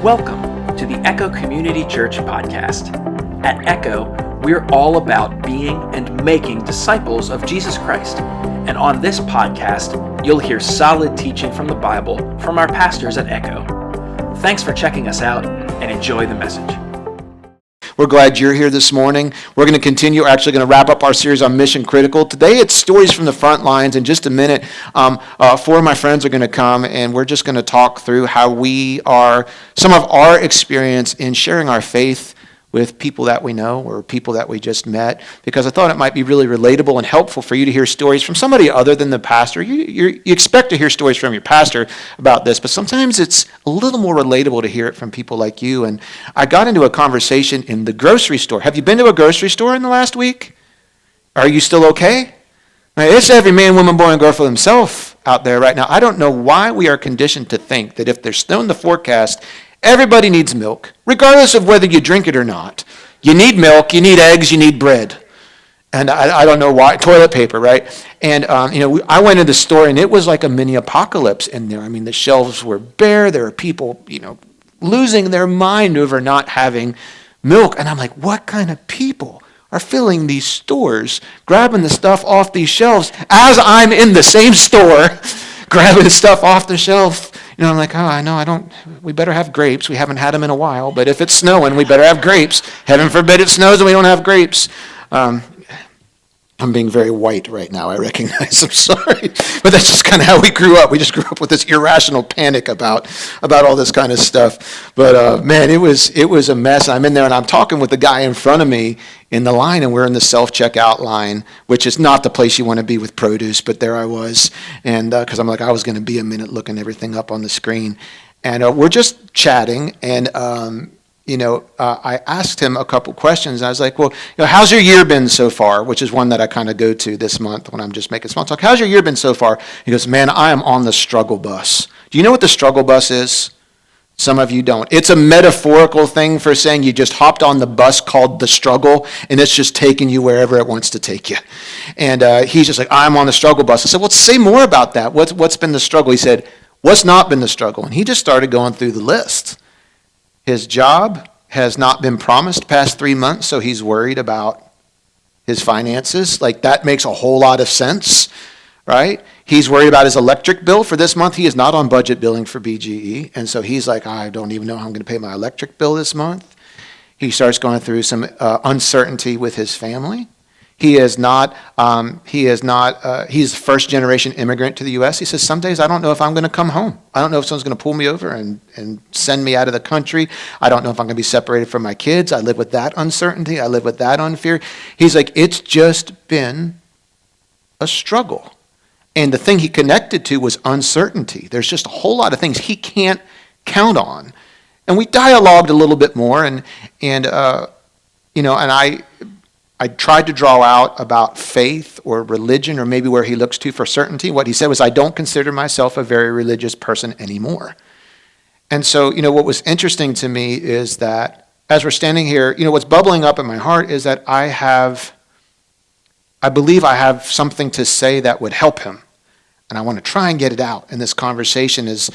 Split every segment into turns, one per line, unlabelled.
Welcome to the Echo Community Church podcast. At Echo, we're all about being and making disciples of Jesus Christ. And on this podcast, you'll hear solid teaching from the Bible from our pastors at Echo. Thanks for checking us out and enjoy the message.
We're glad you're here this morning. We're going to continue. We're actually going to wrap up our series on Mission Critical. Today it's stories from the front lines. In just a minute, four of my friends are going to come, and we're just going to talk through how some of our experience in sharing our faith with people that we know or people that we just met, because I thought it might be really relatable and helpful for you to hear stories from somebody other than the pastor. You expect to hear stories from your pastor about this, but sometimes it's a little more relatable to hear it from people like you. And I got into a conversation in the grocery store. Have you been to a grocery store in the last week? Are you still okay? It's every man, woman, boy, and girl for himself out there right now. I don't know why we are conditioned to think that if there's snow in the forecast, everybody needs milk, regardless of whether you drink it or not. You need milk, you need eggs, you need bread. And I don't know why, toilet paper, right? And, I went into the store and it was like a mini apocalypse in there. I mean, the shelves were bare. There were people, losing their mind over not having milk. And I'm like, what kind of people are filling these stores, grabbing the stuff off these shelves as I'm in the same store, grabbing stuff off the shelf? I'm like, we better have grapes. We haven't had them in a while, but if it's snowing, we better have grapes. Heaven forbid it snows and we don't have grapes. I'm being very white right now, I recognize. I'm sorry. But that's just kind of how we grew up. We just grew up with this irrational panic about all this kind of stuff. But man, it was a mess. I'm in there and I'm talking with the guy in front of me in the line, and we're in the self-checkout line, which is not the place you want to be with produce, but there I was. And because I was going to be a minute looking everything up on the screen. And we're just chatting, and I asked him a couple questions. I was like, well, how's your year been so far? Which is one that I kind of go to this month when I'm just making small talk. How's your year been so far? He goes, man, I am on the struggle bus. Do you know what the struggle bus is? Some of you don't. It's a metaphorical thing for saying you just hopped on the bus called the struggle, and it's just taking you wherever it wants to take you. And he's just like, I'm on the struggle bus. I said, well, say more about that. What's been the struggle? He said, what's not been the struggle? And he just started going through the list. His job has not been promised past 3 months, so he's worried about his finances. Like, that makes a whole lot of sense, right? He's worried about his electric bill for this month. He is not on budget billing for BGE, and so he's like, I don't even know how I'm going to pay my electric bill this month. He starts going through some uncertainty with his family. He's a first-generation immigrant to the U.S. He says, some days I don't know if I'm going to come home. I don't know if someone's going to pull me over and send me out of the country. I don't know if I'm going to be separated from my kids. I live with that uncertainty. I live with that unfear. He's like, it's just been a struggle. And the thing he connected to was uncertainty. There's just a whole lot of things he can't count on. And we dialogued a little bit more, and I tried to draw out about faith or religion, or maybe where he looks to for certainty. What he said was, I don't consider myself a very religious person anymore. And so, what was interesting to me is that as we're standing here, what's bubbling up in my heart is that I believe I have something to say that would help him. And I want to try and get it out in this conversation as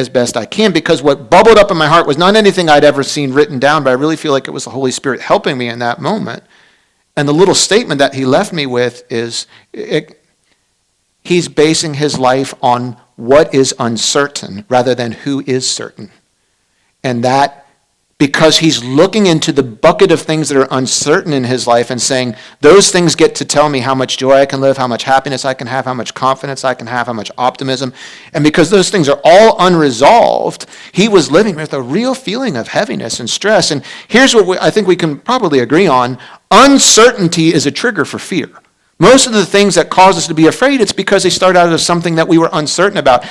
best I can, because what bubbled up in my heart was not anything I'd ever seen written down, but I really feel like it was the Holy Spirit helping me in that moment. And the little statement that he left me with is, he's basing his life on what is uncertain rather than who is certain. And that, because he's looking into the bucket of things that are uncertain in his life and saying, those things get to tell me how much joy I can live, how much happiness I can have, how much confidence I can have, how much optimism. And because those things are all unresolved, he was living with a real feeling of heaviness and stress. And here's what I think we can probably agree on. Uncertainty is a trigger for fear. Most of the things that cause us to be afraid, it's because they start out as something that we were uncertain about.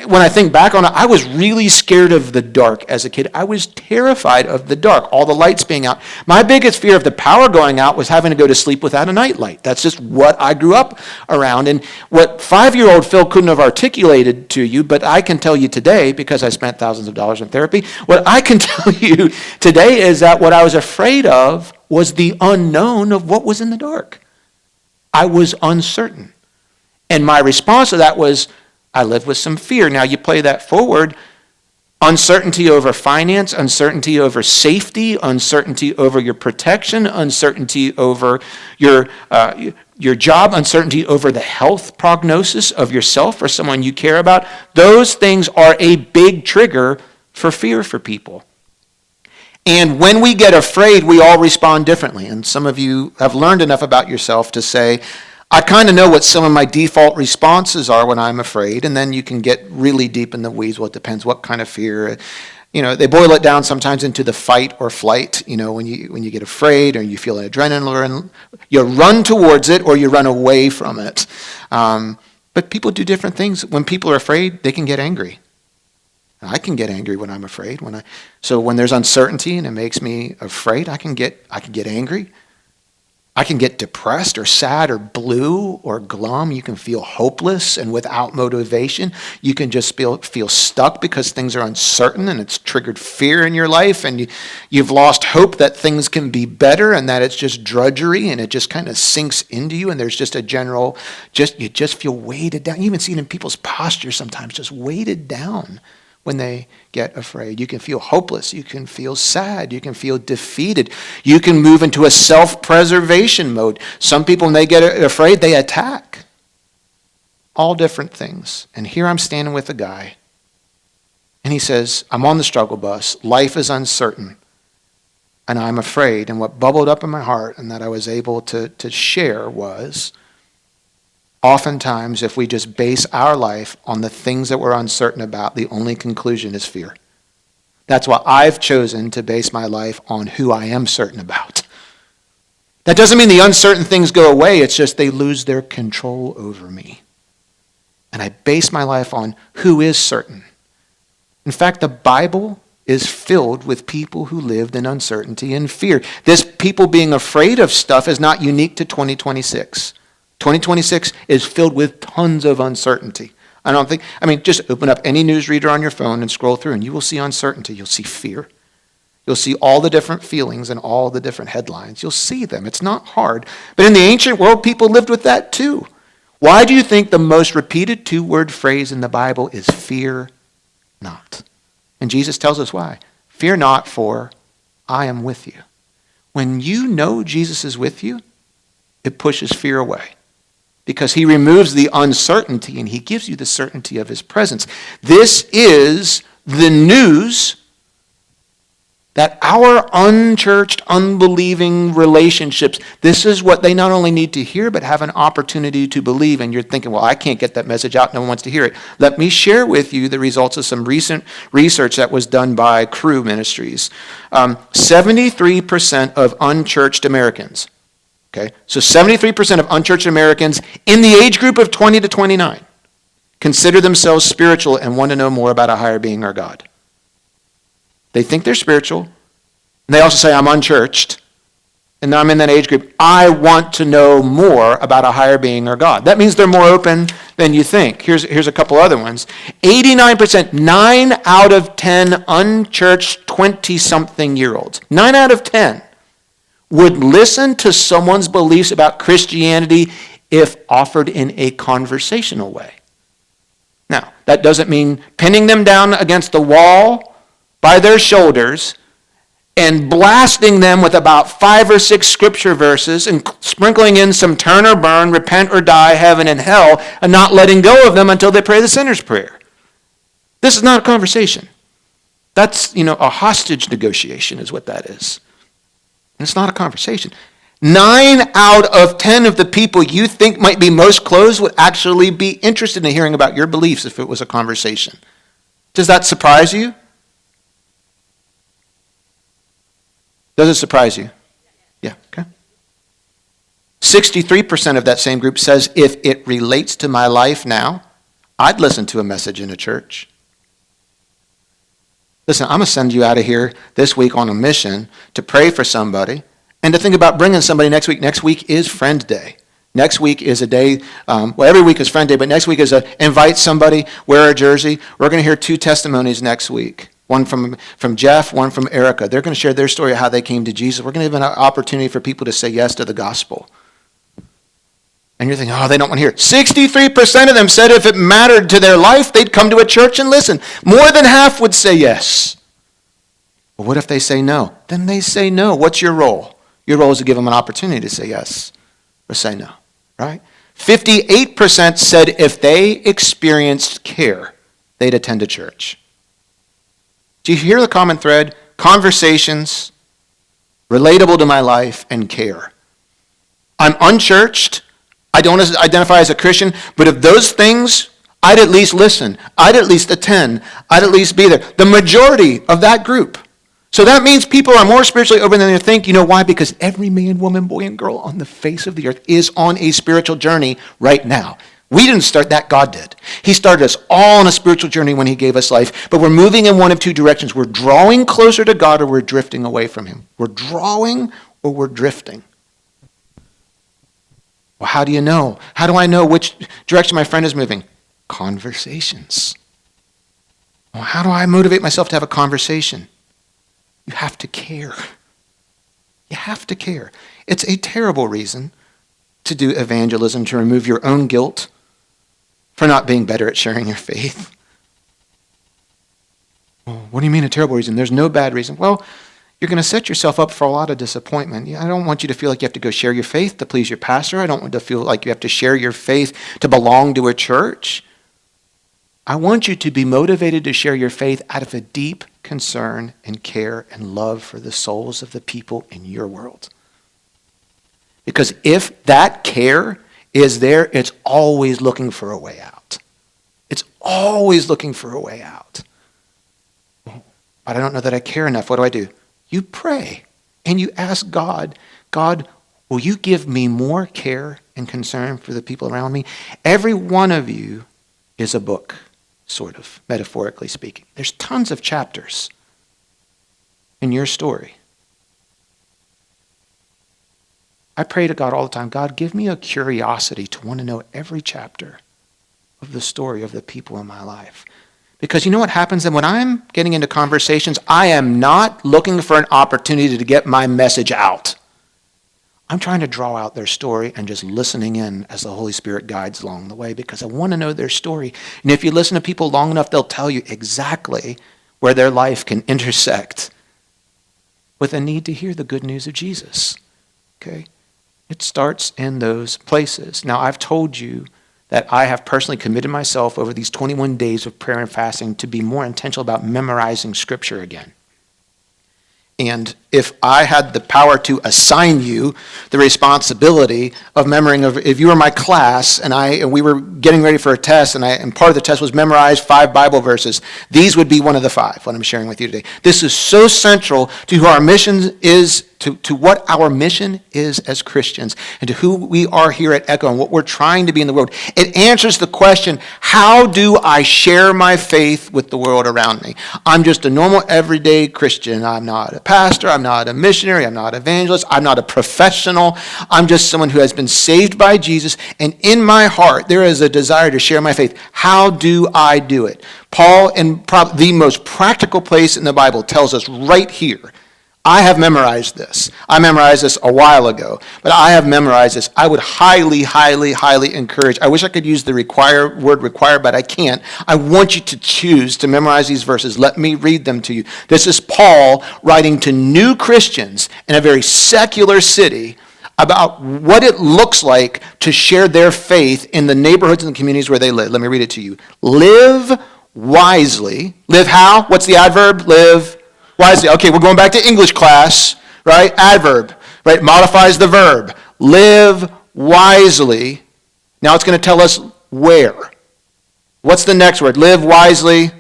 When I think back on it, I was really scared of the dark as a kid. I was terrified of the dark, all the lights being out. My biggest fear of the power going out was having to go to sleep without a nightlight. That's just what I grew up around. And what 5-year-old Phil couldn't have articulated to you, but I can tell you today, because I spent thousands of dollars in therapy, what I can tell you today is that what I was afraid of was the unknown of what was in the dark. I was uncertain. And my response to that was, I lived with some fear. Now you play that forward, Uncertainty over finance, uncertainty over safety, uncertainty over your protection, uncertainty over your job, uncertainty over the health prognosis of yourself or someone you care about. Those things are a big trigger for fear for people. And when we get afraid, we all respond differently. And some of you have learned enough about yourself to say, I kind of know what some of my default responses are when I'm afraid, and then you can get really deep in the weeds. Well, it depends what kind of fear. They boil it down sometimes into the fight or flight. When you get afraid or you feel an adrenaline, you run towards it or you run away from it. But people do different things. When people are afraid, they can get angry. I can get angry when I'm afraid. So when there's uncertainty and it makes me afraid, I can get angry. I can get depressed or sad or blue or glum. You can feel hopeless and without motivation. You can just feel stuck because things are uncertain and it's triggered fear in your life, and you've lost hope that things can be better and that it's just drudgery, and it just kind of sinks into you, and there's just a general, you just feel weighted down. You even see it in people's posture sometimes, just weighted down when they get afraid. You can feel hopeless. You can feel sad. You can feel defeated. You can move into a self-preservation mode. Some people, when they get afraid, they attack. All different things. And here I'm standing with a guy, and he says, I'm on the struggle bus. Life is uncertain, and I'm afraid. And what bubbled up in my heart and that I was able to share was, oftentimes, if we just base our life on the things that we're uncertain about, the only conclusion is fear. That's why I've chosen to base my life on who I am certain about. That doesn't mean the uncertain things go away. It's just they lose their control over me. And I base my life on who is certain. In fact, the Bible is filled with people who lived in uncertainty and fear. This people being afraid of stuff is not unique to 2026. 2026 is filled with tons of uncertainty. Just open up any newsreader on your phone and scroll through, and you will see uncertainty. You'll see fear. You'll see all the different feelings and all the different headlines. You'll see them. It's not hard. But in the ancient world, people lived with that too. Why do you think the most repeated two-word phrase in the Bible is fear not? And Jesus tells us why. Fear not, for I am with you. When you know Jesus is with you, it pushes fear away, because he removes the uncertainty and he gives you the certainty of his presence. This is the news that our unchurched, unbelieving relationships, this is what they not only need to hear, but have an opportunity to believe. And you're thinking, well, I can't get that message out. No one wants to hear it. Let me share with you the results of some recent research that was done by Cru Ministries. 73% of unchurched Americans, okay, so 73% of unchurched Americans in the age group of 20 to 29 consider themselves spiritual and want to know more about a higher being or God. They think they're spiritual, and they also say, I'm unchurched, and I'm in that age group. I want to know more about a higher being or God. That means they're more open than you think. Here's a couple other ones. 89%, 9 out of 10 unchurched 20-something-year-olds, 9 out of 10, would listen to someone's beliefs about Christianity if offered in a conversational way. Now, that doesn't mean pinning them down against the wall by their shoulders and blasting them with about 5 or 6 scripture verses and sprinkling in some turn or burn, repent or die, heaven and hell, and not letting go of them until they pray the sinner's prayer. This is not a conversation. That's, a hostage negotiation is what that is. It's not a conversation. 9 out of 10 of the people you think might be most closed would actually be interested in hearing about your beliefs if it was a conversation. Does that surprise you? Does it surprise you? Yeah, okay. 63% of that same group says if it relates to my life now, I'd listen to a message in a church. Listen, I'm going to send you out of here this week on a mission to pray for somebody and to think about bringing somebody next week. Next week is Friend Day. Next week is a day, every week is Friend Day, but next week is invite somebody, wear a jersey. We're going to hear 2 testimonies next week. One from Jeff, one from Erica. They're going to share their story of how they came to Jesus. We're going to have an opportunity for people to say yes to the gospel. And you're thinking, oh, they don't want to hear it. 63% of them said if it mattered to their life, they'd come to a church and listen. More than half would say yes. But what if they say no? Then they say no. What's your role? Your role is to give them an opportunity to say yes or say no, right? 58% said if they experienced care, they'd attend a church. Do you hear the common thread? Conversations, relatable to my life, and care. I'm unchurched. I don't identify as a Christian, but if those things, I'd at least listen. I'd at least attend. I'd at least be there. The majority of that group. So that means people are more spiritually open than they think. You know why? Because every man, woman, boy, and girl on the face of the earth is on a spiritual journey right now. We didn't start that, God did. He started us all on a spiritual journey when he gave us life, but we're moving in one of two directions. We're drawing closer to God or we're drifting away from him. We're drawing or we're drifting. Well, how do you know? How do I know which direction my friend is moving? Conversations. Well, how do I motivate myself to have a conversation? You have to care. You have to care. It's a terrible reason to do evangelism, to remove your own guilt for not being better at sharing your faith. Well, what do you mean a terrible reason? There's no bad reason. Well, you're going to set yourself up for a lot of disappointment. I don't want you to feel like you have to go share your faith to please your pastor. I don't want you to feel like you have to share your faith to belong to a church. I want you to be motivated to share your faith out of a deep concern and care and love for the souls of the people in your world. Because if that care is there, it's always looking for a way out. It's always looking for a way out. But I don't know that I care enough. What do? You pray and you ask God, God, will you give me more care and concern for the people around me? Every one of you is a book, sort of, metaphorically speaking. There's tons of chapters in your story. I pray to God all the time, God, give me a curiosity to want to know every chapter of the story of the people in my life. Because you know what happens then when I'm getting into conversations, I am not looking for an opportunity to get my message out. I'm trying to draw out their story and just listening in as the Holy Spirit guides along the way because I want to know their story. And if you listen to people long enough, they'll tell you exactly where their life can intersect with a need to hear the good news of Jesus. Okay? It starts in those places. Now, I've told you that I have personally committed myself over these 21 days of prayer and fasting to be more intentional about memorizing Scripture again. And if I had the power to assign you the responsibility of memorizing, if you were my class and we were getting ready for a test and part of the test was memorize 5 Bible verses, these would be one of the 5, what I'm sharing with you today. This is so central to who our mission is, to what our mission is as Christians and to who we are here at Echo and what we're trying to be in the world. It answers the question, how do I share my faith with the world around me? I'm just a normal everyday Christian. I'm not a pastor. I'm not a missionary. I'm not an evangelist. I'm not a professional. I'm just someone who has been saved by Jesus. And in my heart, there is a desire to share my faith. How do I do it? Paul, in the most practical place in the Bible, tells us right here, I have memorized this. I memorized this a while ago, but I have memorized this. I would highly, highly, highly encourage. I wish I could use the word require, but I can't. I want you to choose to memorize these verses. Let me read them to you. This is Paul writing to new Christians in a very secular city about what it looks like to share their faith in the neighborhoods and the communities where they live. Let me read it to you. Live wisely. Live how? What's the adverb? Live wisely. Okay, we're going back to English class, right? Adverb, right? Modifies the verb. Live wisely. Now it's going to tell us where. What's the next word? Live wisely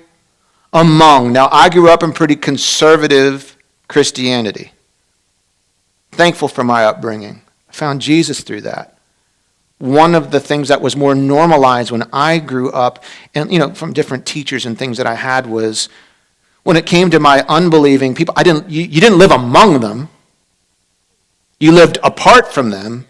among. Now I grew up in pretty conservative Christianity. Thankful for my upbringing. I found Jesus through that. One of the things that was more normalized when I grew up, and from different teachers and things that I had was, when it came to my unbelieving people, you didn't live among them. You lived apart from them.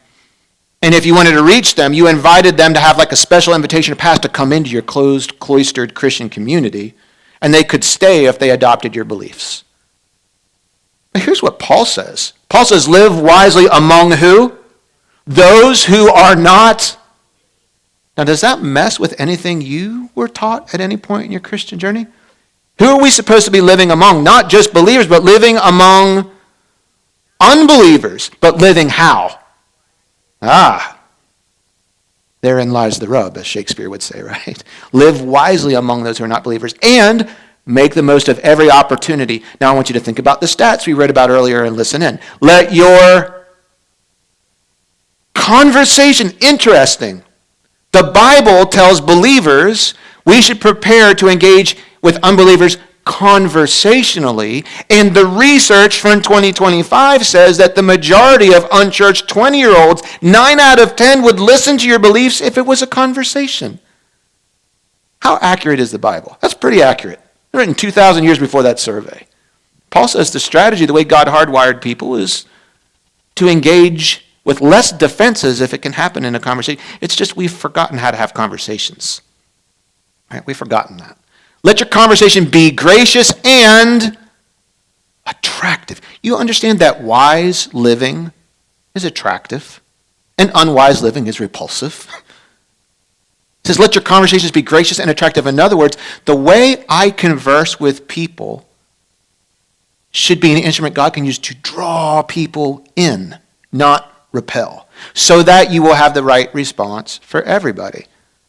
And if you wanted to reach them, you invited them to have like a special invitation to pass to come into your closed, cloistered Christian community. And they could stay if they adopted your beliefs. But here's what Paul says. Paul says, live wisely among who? those who are not. Now, does that mess with anything you were taught at any point in your Christian journey? Who are we supposed to be living among? Not just believers, but living among unbelievers. But living how? Therein lies the rub, as Shakespeare would say, right? Live wisely among those who are not believers and make the most of every opportunity. Now I want you to think about the stats we read about earlier and listen in. Let your conversation, interesting. The Bible tells believers we should prepare to engage with unbelievers conversationally, and the research from 2025 says that the majority of unchurched 20-year-olds, 9 out of 10 would listen to your beliefs if it was a conversation. How accurate is the Bible? That's pretty accurate. Written 2,000 years before that survey. Paul says the strategy, the way God hardwired people, is to engage with less defenses if it can happen in a conversation. It's just we've forgotten how to have conversations. Right? We've forgotten that. Let your conversation be gracious and attractive. You understand that wise living is attractive and unwise living is repulsive. It says, let your conversations be gracious and attractive. In other words, the way I converse with people should be an instrument God can use to draw people in, not repel, so that you will have the right response for everybody.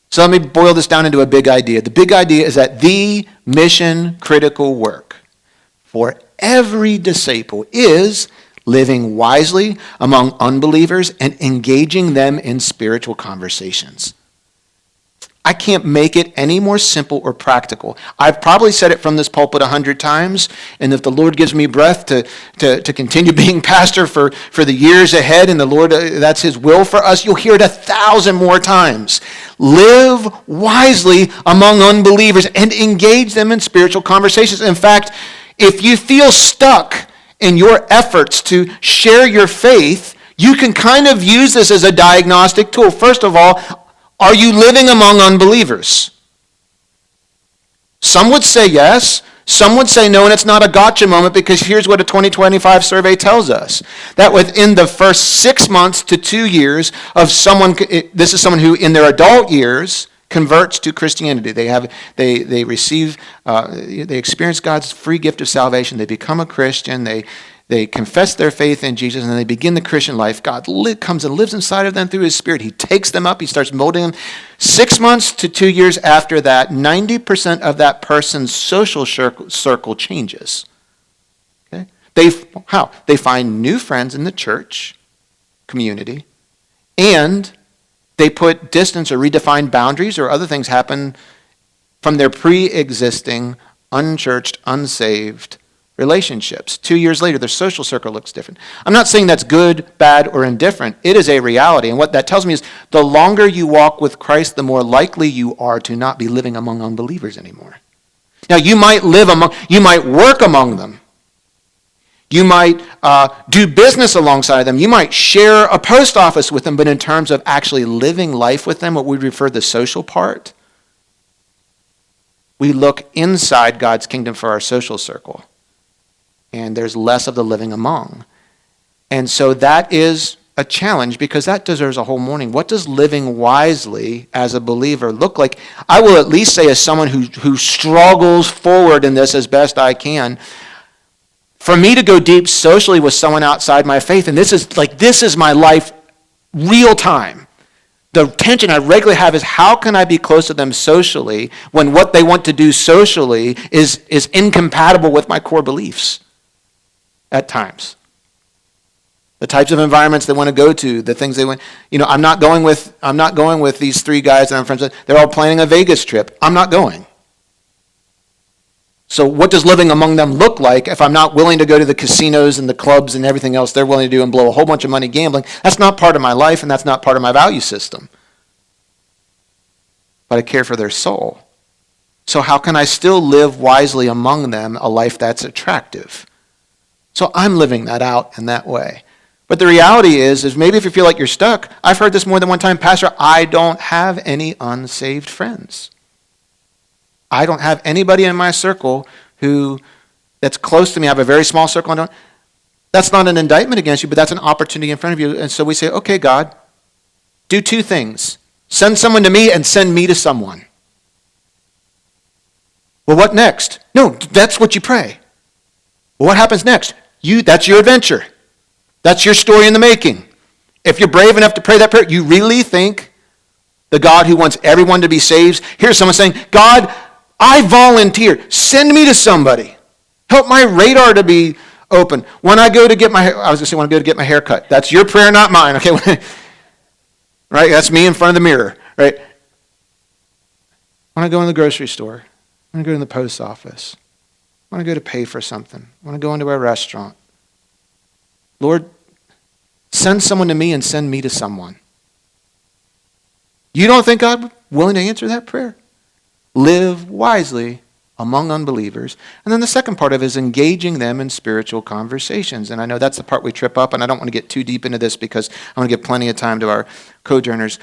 So let me boil this down into a big idea. The big idea is that the mission critical work for every disciple is living wisely among unbelievers and engaging them in spiritual conversations. I can't make it any more simple or practical. I've probably said it from this pulpit 100 times, and if the Lord gives me breath to continue being pastor for the years ahead, and the Lord, that's his will for us, you'll hear it 1,000 more times. Live wisely among unbelievers and engage them in spiritual conversations. In fact, if you feel stuck in your efforts to share your faith, you can kind of use this as a diagnostic tool. First of all, are you living among unbelievers? Some would say yes. Some would say no, and it's not a gotcha moment, because here's what a 2025 survey tells us. That within the first 6 months to 2 years of someone, this is someone who in their adult years converts to Christianity. They receive, they experience God's free gift of salvation. They become a Christian. They confess their faith in Jesus, and then they begin the Christian life. God comes and lives inside of them through his Spirit. He takes them up. He starts molding them. 6 months to 2 years after that, 90% of that person's social circle changes. Okay? How? They find new friends in the church community, and they put distance or redefine boundaries, or other things happen from their pre-existing, unchurched, unsaved relationships. 2 years later, their social circle looks different. I'm not saying that's good, bad, or indifferent. It is a reality. And what that tells me is the longer you walk with Christ, the more likely you are to not be living among unbelievers anymore. Now, you might work among them. You might do business alongside them. You might share a post office with them, but in terms of actually living life with them, what we refer to the social part, we look inside God's kingdom for our social circle. And there's less of the living among. And so that is a challenge, because that deserves a whole morning. What does living wisely as a believer look like? I will at least say, as someone who struggles forward in this as best I can, for me to go deep socially with someone outside my faith, and this is my life real time. The tension I regularly have is, how can I be close to them socially when what they want to do socially is incompatible with my core beliefs? At times. The types of environments they want to go to, the things they want. I'm not going with these 3 guys that I'm friends with. They're all planning a Vegas trip. I'm not going. So what does living among them look like if I'm not willing to go to the casinos and the clubs and everything else they're willing to do and blow a whole bunch of money gambling? That's not part of my life, and that's not part of my value system. But I care for their soul. So how can I still live wisely among them a life that's attractive? So I'm living that out in that way. But the reality is maybe if you feel like you're stuck, I've heard this more than one time, Pastor, I don't have any unsaved friends. I don't have anybody in my circle that's close to me. I have a very small circle. That's not an indictment against you, but that's an opportunity in front of you. And so we say, okay, God, do two things. Send someone to me and send me to someone. Well, what next? No, that's what you pray. Well, what happens next? That's your adventure. That's your story in the making. If you're brave enough to pray that prayer, you really think the God who wants everyone to be saved, here's someone saying, God, I volunteer. Send me to somebody. Help my radar to be open. When I go to get my hair cut. That's your prayer, not mine. Okay, right? That's me in front of the mirror, right? When I go in the grocery store, when I go to the post office, when I go to pay for something, when I go into a restaurant, Lord, send someone to me and send me to someone. You don't think God willing to answer that prayer? Live wisely among unbelievers. And then the second part of it is engaging them in spiritual conversations. And I know that's the part we trip up, and I don't want to get too deep into this because I want to give plenty of time to our co-journers.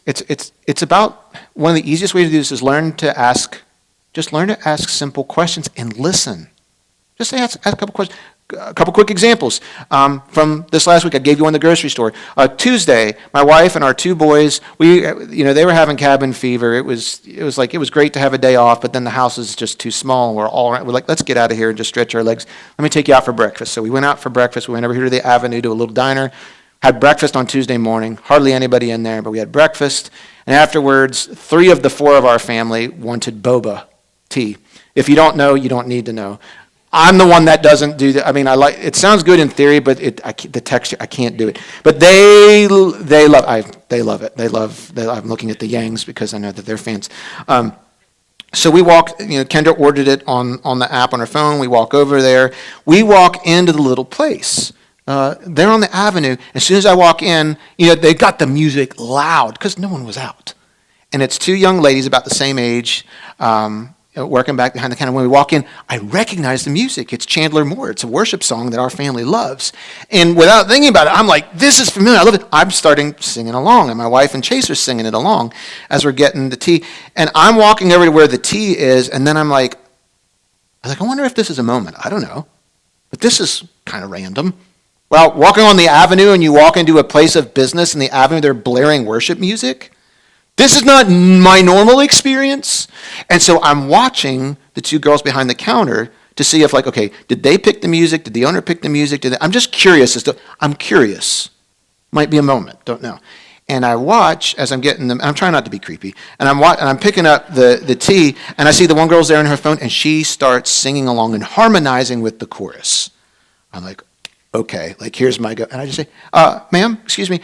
It's about, one of the easiest ways to do this is learn to ask simple questions and listen. Just ask a couple questions. A couple quick examples from this last week. I gave you one in the grocery store. Tuesday, my wife and our two boys, they were having cabin fever. It was great to have a day off, but then the house is just too small. We're like, let's get out of here and just stretch our legs. Let me take you out for breakfast. So we went out for breakfast. We went over here to the Avenue to a little diner. Had breakfast on Tuesday morning. Hardly anybody in there, but we had breakfast. And afterwards, 3 of the 4 of our family wanted boba tea. If you don't know, you don't need to know. I'm the one that doesn't do that. I mean, it sounds good in theory, but the texture, I can't do it. But they love it. I'm looking at the Yangs because I know that they're fans. So we walk, Kendra ordered it on the app on her phone. We walk over there. We walk into the little place. They're on the Avenue. As soon as I walk in, they got the music loud because no one was out. And it's 2 young ladies about the same age, working back behind the counter. When we walk in, I recognize the music. It's Chandler Moore. It's a worship song that our family loves. And without thinking about it, I'm like, this is familiar. I love it. I'm starting singing along, and my wife and Chase are singing it along as we're getting the tea. And I'm walking over to where the tea is, and then I wonder if this is a moment. I don't know. But this is kind of random. Well, walking on the Avenue, and you walk into a place of business in the Avenue, they're blaring worship music. This is not my normal experience. And so I'm watching the 2 girls behind the counter to see if did they pick the music? Did the owner pick the music? I'm just curious I'm curious. Might be a moment, don't know. And I watch as I'm getting them, I'm trying not to be creepy, and I'm picking up the tea, and I see the one girl's there on her phone, and she starts singing along and harmonizing with the chorus. I'm like, okay, here's my go. And I just say, ma'am, excuse me,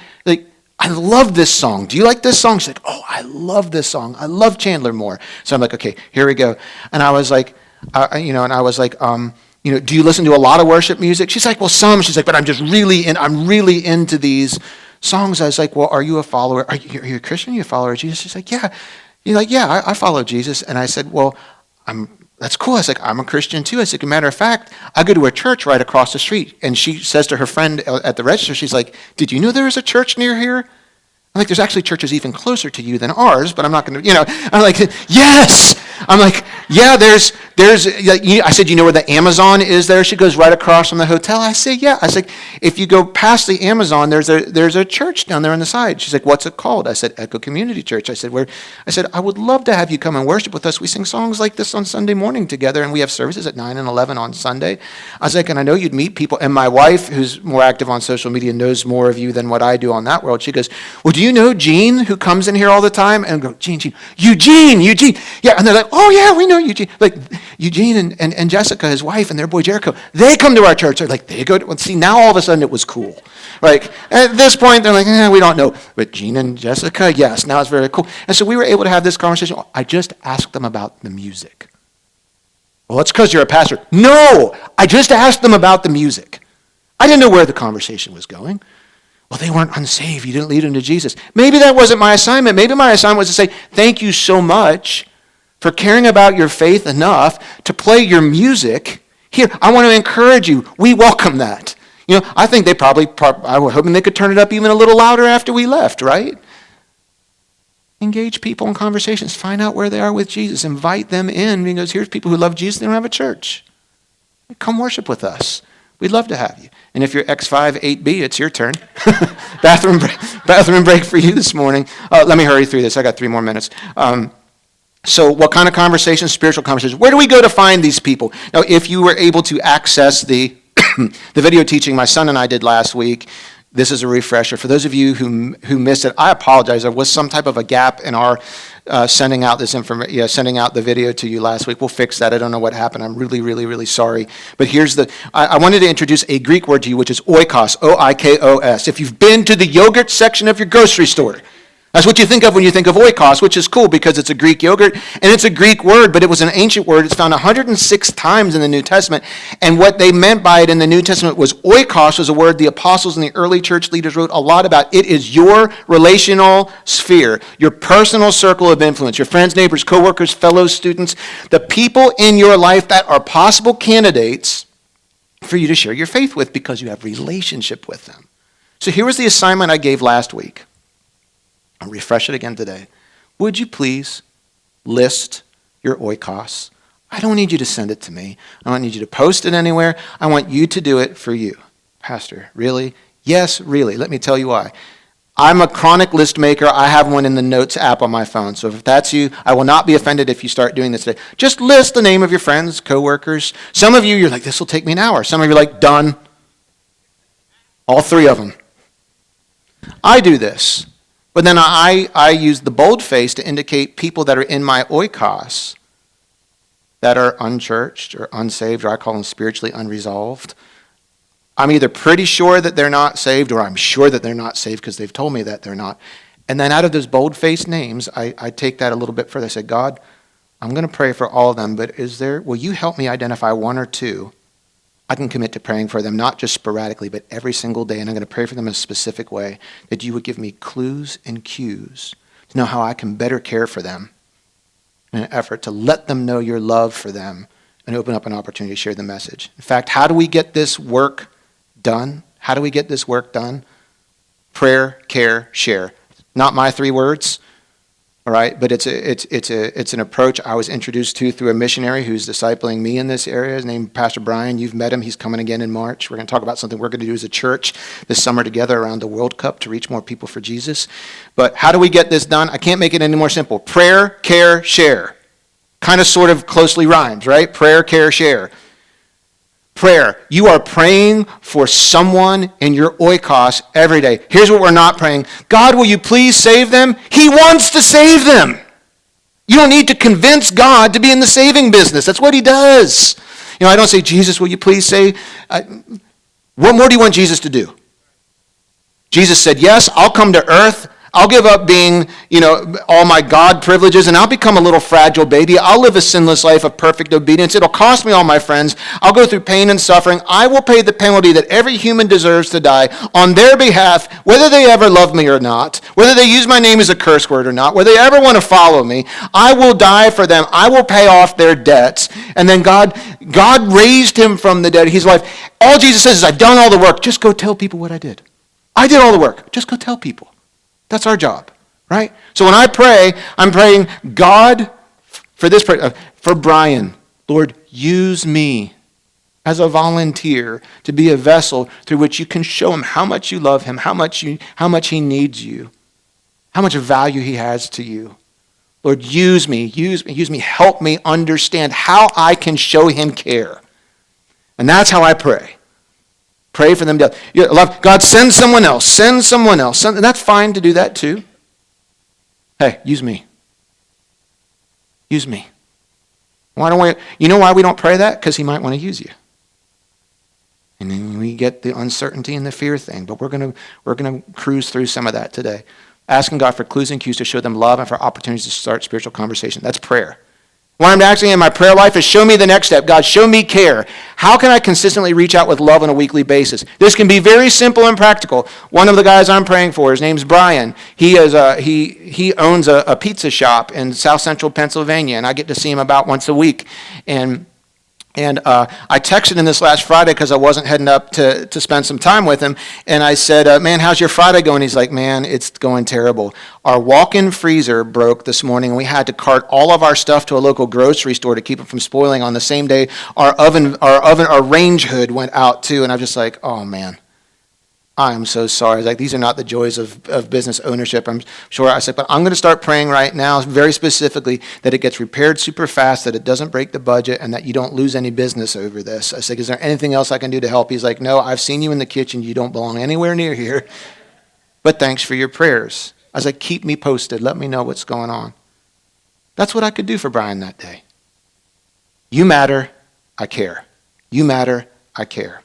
I love this song. Do you like this song? She's like, oh, I love this song. I love Chandler Moore. So I'm like, okay, here we go. And I was like, do you listen to a lot of worship music? She's like, well, some. She's like, but I'm really into these songs. I was like, well, are you a follower? Are you a Christian? Are you a follower of Jesus? She's like, yeah. You're like, yeah, I follow Jesus. And I said, well, that's cool. I was like, I'm a Christian too. I said, as a matter of fact, I go to a church right across the street. And she says to her friend at the register, she's like, did you know there is a church near here? I'm like, there's actually churches even closer to you than ours, but I'm not going to, I'm like, yes. I'm like, yeah, I said, you know where the Amazon is there? She goes, right across from the hotel. I say, yeah. I said, if you go past the Amazon, there's a church down there on the side. She's like, what's it called? I said, Echo Community Church. I said, I would love to have you come and worship with us. We sing songs like this on Sunday morning together, and we have services at 9 and 11 on Sunday. I was like, and I know you'd meet people. And my wife, who's more active on social media, knows more of you than what I do on that world. She goes, well, do you know Gene, who comes in here all the time? And I go, Gene. Yeah, and they're like, oh, yeah, we know Eugene. Like, Eugene and Jessica, his wife, and their boy Jericho, they come to our church. They're like, they go to, see, now all of a sudden it was cool. Like, at this point, they're like, we don't know. But Gene and Jessica, yes, now it's very cool. And so we were able to have this conversation. I just asked them about the music. Well, it's because you're a pastor. No, I just asked them about the music. I didn't know where the conversation was going. Well, they weren't unsaved. You didn't lead them to Jesus. Maybe that wasn't my assignment. Maybe my assignment was to say, thank you so much for caring about your faith enough to play your music. Here, I want to encourage you. We welcome that. I think they I was hoping they could turn it up even a little louder after we left, right? Engage people in conversations. Find out where they are with Jesus. Invite them in because here's people who love Jesus. They don't have a church. Come worship with us. We'd love to have you. And if you're X5, 8B, it's your turn. bathroom break for you this morning. Let me hurry through this. I got 3 more minutes. So what kind of conversations? Spiritual conversations. Where do we go to find these people? Now, if you were able to access the video teaching my son and I did last week, this is a refresher. For those of you who missed it, I apologize. There was some type of a gap in our sending out this information, sending out the video to you last week. We'll fix that. I don't know what happened. I'm really, really, really sorry. But here's I wanted to introduce a Greek word to you, which is oikos, O-I-K-O-S. If you've been to the yogurt section of your grocery store, that's what you think of when you think of oikos, which is cool because it's a Greek yogurt, and it's a Greek word, but it was an ancient word. It's found 106 times in the New Testament, and what they meant by it in the New Testament was oikos was a word the apostles and the early church leaders wrote a lot about. It is your relational sphere, your personal circle of influence, your friends, neighbors, coworkers, fellow students, the people in your life that are possible candidates for you to share your faith with because you have relationship with them. So here was the assignment I gave last week. I'll refresh it again today. Would you please list your oikos? I don't need you to send it to me. I don't need you to post it anywhere. I want you to do it for you. Pastor, really? Yes, really. Let me tell you why. I'm a chronic list maker. I have one in the Notes app on my phone. So if that's you, I will not be offended if you start doing this today. Just list the name of your friends, coworkers. Some of you, you're like, this will take me an hour. Some of you are like, done. All 3 of them. I do this. But then I use the boldface to indicate people that are in my oikos that are unchurched or unsaved, or I call them spiritually unresolved. I'm either pretty sure that they're not saved, or I'm sure that they're not saved because they've told me that they're not. And then out of those bold-faced names, I take that a little bit further. I say, God, I'm going to pray for all of them, but will you help me identify 1 or 2? I can commit to praying for them, not just sporadically, but every single day. And I'm going to pray for them in a specific way, that you would give me clues and cues to know how I can better care for them in an effort to let them know your love for them and open up an opportunity to share the message. In fact, how do we get this work done? How do we get this work done? Prayer, care, share. Not my 3 words. All right, but it's an approach I was introduced to through a missionary who's discipling me in this area. His name is Pastor Brian. You've met him. He's coming again in March. We're going to talk about something we're going to do as a church this summer together around the World Cup to reach more people for Jesus. But how do we get this done? I can't make it any more simple. Prayer, care, share. Kind of sort of closely rhymes, right? Prayer, care, share. Prayer. You are praying for someone in your oikos every day. Here's what we're not praying. God, will you please save them? He wants to save them. You don't need to convince God to be in the saving business. That's what he does. I don't say, Jesus, will you please save? What more do you want Jesus to do? Jesus said, yes, I'll come to earth. I'll give up being, all my God privileges, and I'll become a little fragile baby. I'll live a sinless life of perfect obedience. It'll cost me all my friends. I'll go through pain and suffering. I will pay the penalty that every human deserves to die on their behalf, whether they ever love me or not, whether they use my name as a curse word or not, whether they ever want to follow me. I will die for them. I will pay off their debts. And then God raised him from the dead. He's alive. All Jesus says is, I've done all the work. Just go tell people what I did. I did all the work. Just go tell people. That's our job, right? So when I pray, I'm praying, God, for Brian, Lord, use me as a volunteer to be a vessel through which you can show him how much you love him, how much he needs you, how much value he has to you. Lord, use me, help me understand how I can show him care. And that's how I pray. Pray for them. God, send someone else. And that's fine to do that too. Hey, use me. Use me. Why don't we? You know why we don't pray that? Because he might want to use you. And then we get the uncertainty and the fear thing. But we're gonna cruise through some of that today. Asking God for clues and cues to show them love and for opportunities to start spiritual conversation. That's prayer. What I'm asking in my prayer life is show me the next step. God, show me care. How can I consistently reach out with love on a weekly basis? This can be very simple and practical. One of the guys I'm praying for, his name's Brian. He owns a pizza shop in South Central Pennsylvania, and I get to see him about once a week. And And I texted him this last Friday because I wasn't heading up to spend some time with him. And I said, man, how's your Friday going? He's like, man, it's going terrible. Our walk-in freezer broke this morning, and we had to cart all of our stuff to a local grocery store to keep it from spoiling on the same day. Our range hood went out too. And I'm just like, oh, man. I'm so sorry. Like, these are not the joys of business ownership, I'm sure. I said, but I'm going to start praying right now, very specifically, that it gets repaired super fast, that it doesn't break the budget, and that you don't lose any business over this. I said, is there anything else I can do to help? He's like, no, I've seen you in the kitchen. You don't belong anywhere near here. But thanks for your prayers. I was like, keep me posted. Let me know what's going on. That's what I could do for Brian that day. You matter, I care. You matter, I care.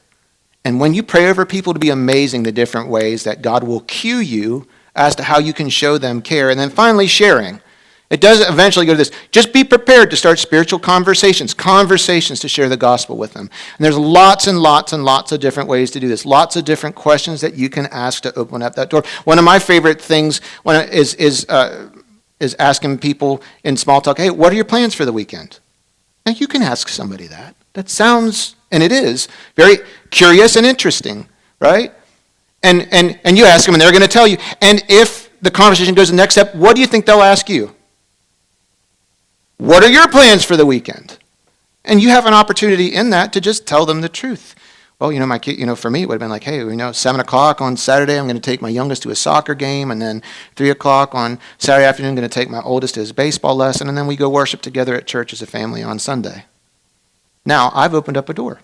And when you pray over people, to be amazing the different ways that God will cue you as to how you can show them care. And then finally, sharing. It does eventually go to this. Just be prepared to start spiritual conversations to share the gospel with them. And there's lots and lots and lots of different ways to do this. Lots of different questions that you can ask to open up that door. One of my favorite things is asking people in small talk, hey, what are your plans for the weekend? And you can ask somebody that. That sounds, and it is, very curious and interesting, right? And you ask them, and they're going to tell you. And if the conversation goes to the next step, what do you think they'll ask you? What are your plans for the weekend? And you have an opportunity in that to just tell them the truth. Well, my kid, for me, it would have been like, hey, 7 o'clock on Saturday, I'm going to take my youngest to a soccer game, and then 3 o'clock on Saturday afternoon, I'm going to take my oldest to his baseball lesson, and then we go worship together at church as a family on Sunday. Now, I've opened up a door.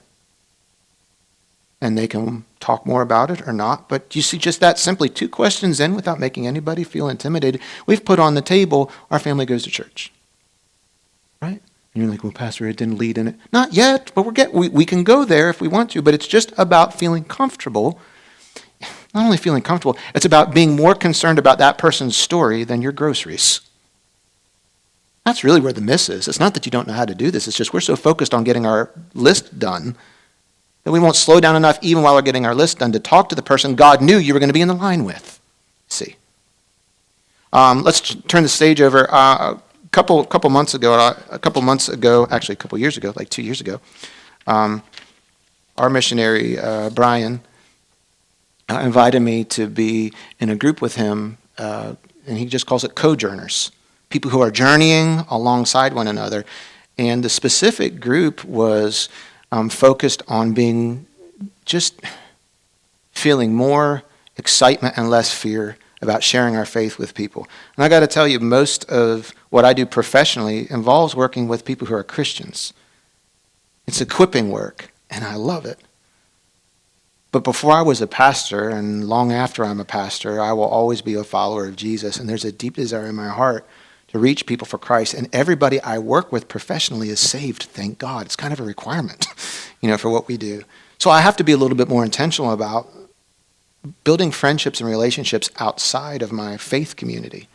And they can talk more about it or not. But you see, just that simply, 2 questions in without making anybody feel intimidated, we've put on the table, our family goes to church. Right? And you're like, well, Pastor, it didn't lead in it. Not yet, but we can go there if we want to. But it's just about feeling comfortable. Not only feeling comfortable, it's about being more concerned about that person's story than your groceries. That's really where the miss is. It's not that you don't know how to do this. It's just we're so focused on getting our list done that we won't slow down enough even while we're getting our list done to talk to the person God knew you were going to be in the line with. See. Let's turn the stage over. A couple years ago, like 2 years ago, our missionary, Brian, invited me to be in a group with him, and he just calls it co-journers. People who are journeying alongside one another. And the specific group was focused on just feeling more excitement and less fear about sharing our faith with people. And I got to tell you, most of what I do professionally involves working with people who are Christians. It's equipping work, and I love it. But before I was a pastor, and long after I'm a pastor, I will always be a follower of Jesus. And there's a deep desire in my heart to reach people for Christ. And everybody I work with professionally is saved, thank God. It's kind of a requirement, for what we do. So I have to be a little bit more intentional about building friendships and relationships outside of my faith community.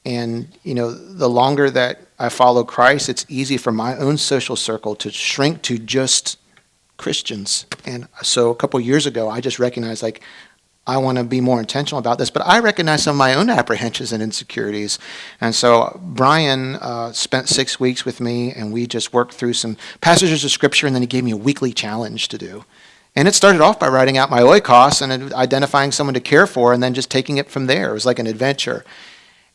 And, the longer that I follow Christ, it's easy for my own social circle to shrink to just Christians. And so a couple years ago, I just recognized, I want to be more intentional about this, but I recognize some of my own apprehensions and insecurities. And so Brian spent 6 weeks with me, and we just worked through some passages of Scripture, and then he gave me a weekly challenge to do. And it started off by writing out my oikos and identifying someone to care for, and then just taking it from there. It was like an adventure.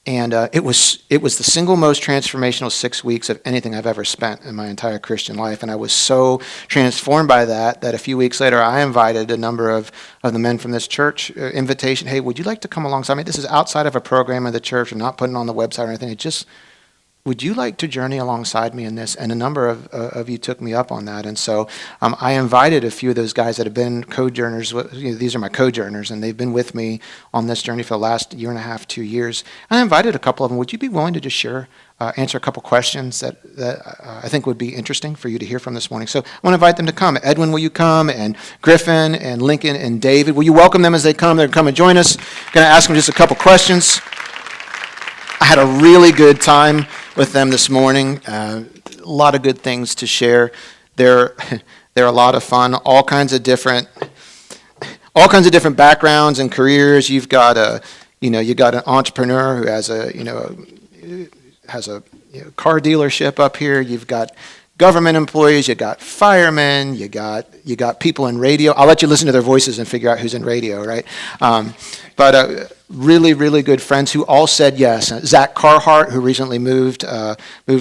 And it was the single most transformational 6 weeks of anything I've ever spent in my entire Christian life. And I was so transformed by that a few weeks later, I invited a number of the men from this church invitation. Hey, would you like to come alongside me? This is outside of a program of the church. I'm not putting it on the website or anything. It just, would you like to journey alongside me in this? And a number of you took me up on that. And so I invited a few of those guys that have been co-journers. These are my co-journers, and they've been with me on this journey for the last 1.5, 2 years. And I invited a couple of them. Would you be willing to just answer a couple questions that I think would be interesting for you to hear from this morning? So I want to invite them to come. Edwin, will you come? And Griffin and Lincoln and David. Will you welcome them as they come? They're going to come and join us. Going to ask them just a couple questions. I had a really good time with them this morning. A lot of good things to share. They're a lot of fun. All kinds of different backgrounds and careers. You've got an entrepreneur who has a car dealership up here. You've got government employees, you got firemen, you got people in radio. I'll let you listen to their voices and figure out who's in radio, right? But really, really good friends who all said yes. Zach Carhart, who recently moved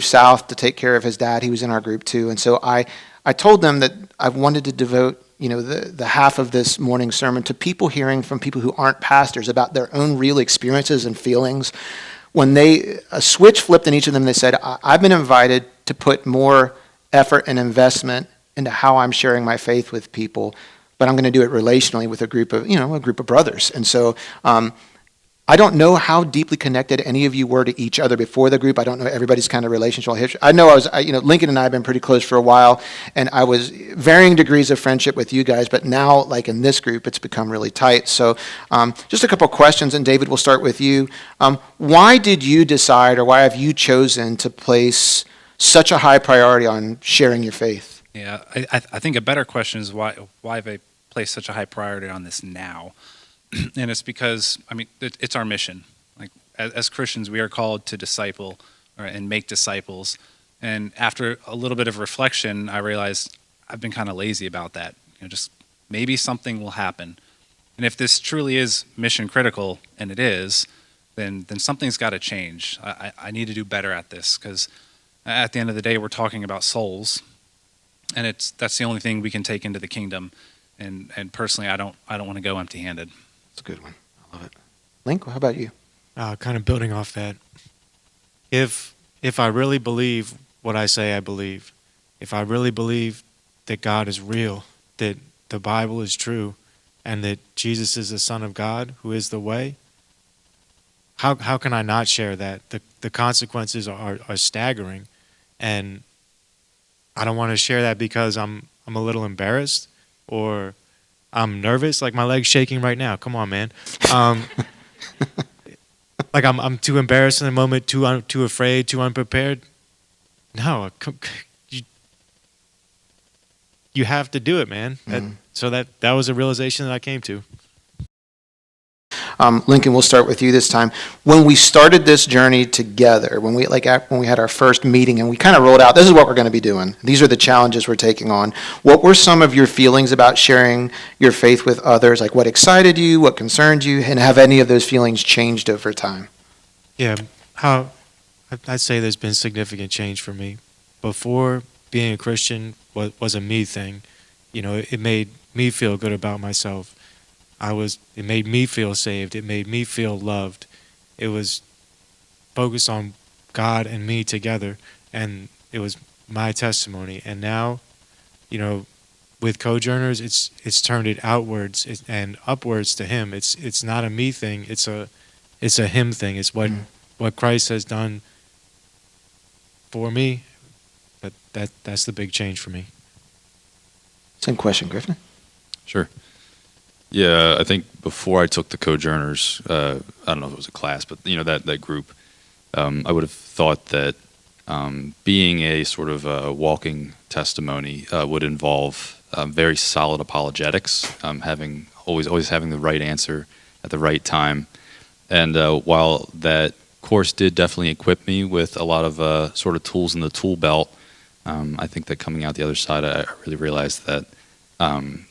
south to take care of his dad, he was in our group too. And so I told them that I wanted to devote the half of this morning's sermon to people hearing from people who aren't pastors about their own real experiences and feelings. When a switch flipped in each of them, they said, I've been invited to put more effort and investment into how I'm sharing my faith with people, but I'm going to do it relationally with a group of brothers. And so I don't know how deeply connected any of you were to each other before the group. I don't know everybody's kind of relational history. I know Lincoln and I have been pretty close for a while, and I was varying degrees of friendship with you guys, but now, like in this group, it's become really tight. So just a couple questions, and David, we'll start with you. Why did you decide, or why have you chosen to place such a high priority on sharing your faith?
Yeah, I think a better question is why have I placed such a high priority on this now? And it's because, it's our mission. Like, as Christians, we are called to disciple and make disciples. And after a little bit of reflection, I realized I've been kind of lazy about that. Just maybe something will happen. And if this truly is mission critical, and it is, then something's got to change. I need to do better at this, because at the end of the day, we're talking about souls, and that's the only thing we can take into the kingdom. And personally, I don't want to go empty-handed.
It's a good one. I love it. Link, how about you?
Kind of building off that. If I really believe what I say I believe, if I really believe that God is real, that the Bible is true, and that Jesus is the Son of God who is the way, how can I not share that? The consequences are staggering, and I don't want to share that because I'm a little embarrassed or I'm nervous, like my leg's shaking right now. Come on, man. Like I'm too embarrassed in the moment, too afraid, too unprepared. No, you have to do it, man. So that was a realization that I came to.
Lincoln, we'll start with you this time. When we started this journey together, when we had our first meeting and we kind of rolled out, this is what we're going to be doing. These are the challenges we're taking on. What were some of your feelings about sharing your faith with others? Like, what excited you, what concerned you, and have any of those feelings changed over time?
Yeah, I'd say there's been significant change for me. Before, being a Christian was a me thing. It made me feel good about myself. It made me feel saved. It made me feel loved. It was focused on God and me together, and it was my testimony. And now, with Cojourners, it's turned it outwards and upwards to Him. It's not a me thing. It's a Him thing. It's what Christ has done for me. But that's the big change for me.
Same question, Griffin.
Sure. Yeah, I think before I took the Cojourners, I don't know if it was a class, but that group, I would have thought that being a sort of walking testimony would involve very solid apologetics, always having the right answer at the right time. And while that course did definitely equip me with a lot of sort of tools in the tool belt, I think that coming out the other side, I really realized that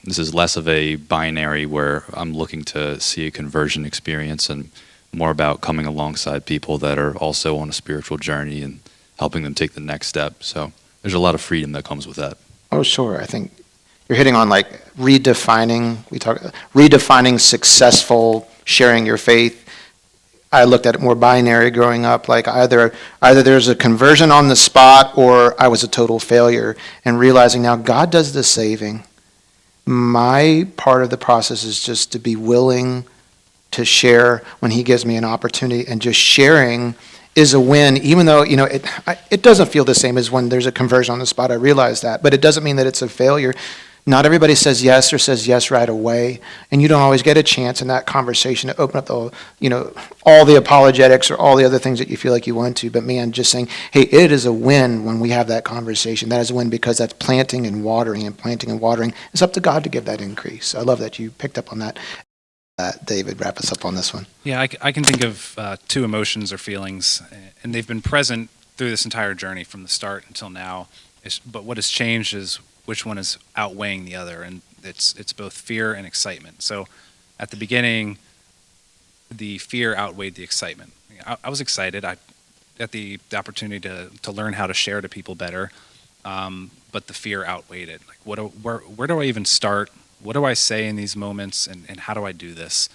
this is less of a binary where I'm looking to see a conversion experience and more about coming alongside people that are also on a spiritual journey and helping them take the next step. So there's a lot of freedom that comes with that.
Oh, sure. I think you're hitting on redefining successful sharing your faith. I looked at it more binary growing up, like either there's a conversion on the spot or I was a total failure, and realizing now God does the saving. My part of the process is just to be willing to share when He gives me an opportunity, and just sharing is a win, even though it doesn't feel the same as when there's a conversion on the spot. I realize that, but it doesn't mean that it's a failure. Not everybody says yes or says yes right away, and you don't always get a chance in that conversation to open up all the apologetics or all the other things that you feel like you want to. But man, just saying, hey, it is a win when we have that conversation. That is a win because that's planting and watering, and planting and watering. It's up to God to give that increase. I love that you picked up on that. David, wrap us up on this one.
Yeah, I can think of two emotions or feelings, and they've been present through this entire journey from the start until now. But what has changed is which one is outweighing the other, and it's both fear and excitement. So at the beginning, the fear outweighed the excitement. I was excited. I got the opportunity to learn how to share to people better, but the fear outweighed it. Like, where do I even start? What do I say in these moments, and how do I do this?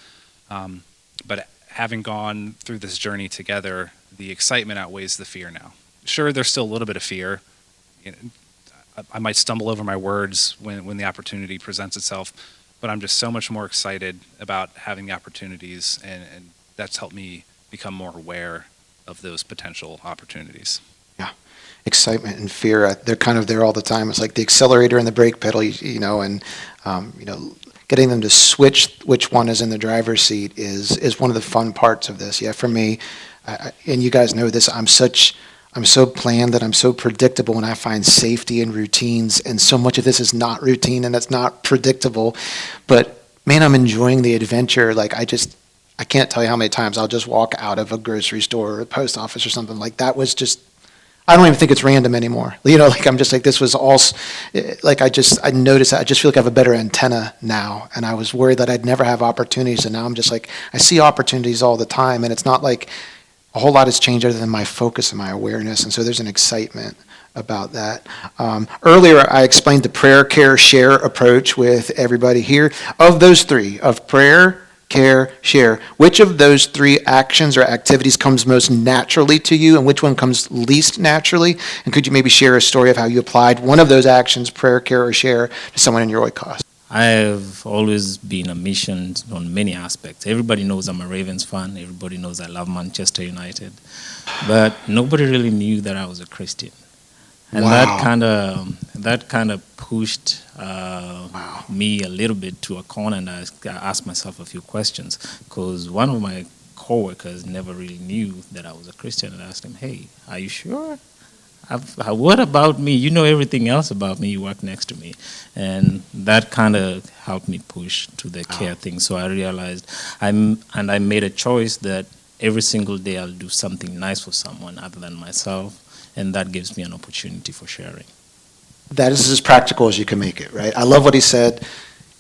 But having gone through this journey together, the excitement outweighs the fear now. Sure, there's still a little bit of fear. You know, I might stumble over my words when the opportunity presents itself, but I'm just so much more excited about having the opportunities, and that's helped me become more aware of those potential opportunities.
Yeah. Excitement and fear, they're kind of there all the time. It's like the accelerator and the brake pedal, you know, and, getting them to switch which one is in the driver's seat is one of the fun parts of this. Yeah, for me, and you guys know this, I'm so planned that I'm so predictable, and I find safety in routines, and so much of this is not routine and it's not predictable. But man, I'm enjoying the adventure. Like, I can't tell you how many times I'll just walk out of a grocery store or a post office or something like that. Was just, I don't even think it's random anymore. You know, like, I'm just like, this was all, like, I noticed that I just feel like I have a better antenna now. And I was worried that I'd never have opportunities. And now I'm just like, I see opportunities all the time. And it's not like a whole lot has changed other than my focus and my awareness. And so there's an excitement about that. Earlier, I explained the prayer, care, share approach with everybody here. Of those three, of prayer, care, share, which of those three actions or activities comes most naturally to you, and which one comes least naturally? And could you maybe share a story of how you applied one of those actions, prayer, care, or share, to someone in your Oikos?
I have always been a mission on many aspects. Everybody knows I'm a Ravens fan. Everybody knows I love Manchester United. But nobody really knew that I was a Christian. And
Wow.
that kind of pushed me a little bit to a corner, and I asked myself a few questions, because one of my coworkers never really knew that I was a Christian, and I asked him, "Hey, are you sure? What about me? You know everything else about me. You work next to me." And that kind of helped me push to the care thing. So I realized I made a choice that every single day I'll do something nice for someone other than myself. And that gives me an opportunity for sharing.
That is as practical as you can make it, right? I love what he said.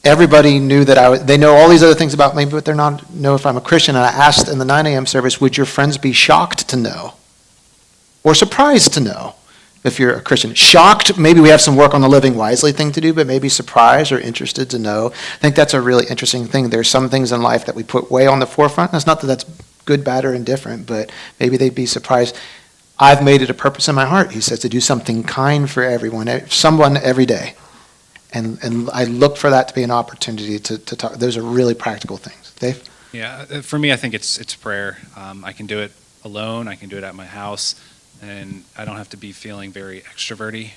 Everybody knew that they know all these other things about me, but they're not know if I'm a Christian. And I asked in the 9 a.m. service, would your friends be shocked to know or surprised to know if you're a Christian? Shocked, maybe we have some work on the living wisely thing to do, but maybe surprised or interested to know. I think that's a really interesting thing. There's some things in life that we put way on the forefront. It's not that that's good, bad, or indifferent, but maybe they'd be surprised. I've made it a purpose in my heart, he says, to do something kind for everyone, someone every day. And I look for that to be an opportunity to talk. Those are really practical things. Dave?
Yeah, for me, I think it's prayer. I can do it alone. I can do it at my house, and I don't have to be feeling very extroverty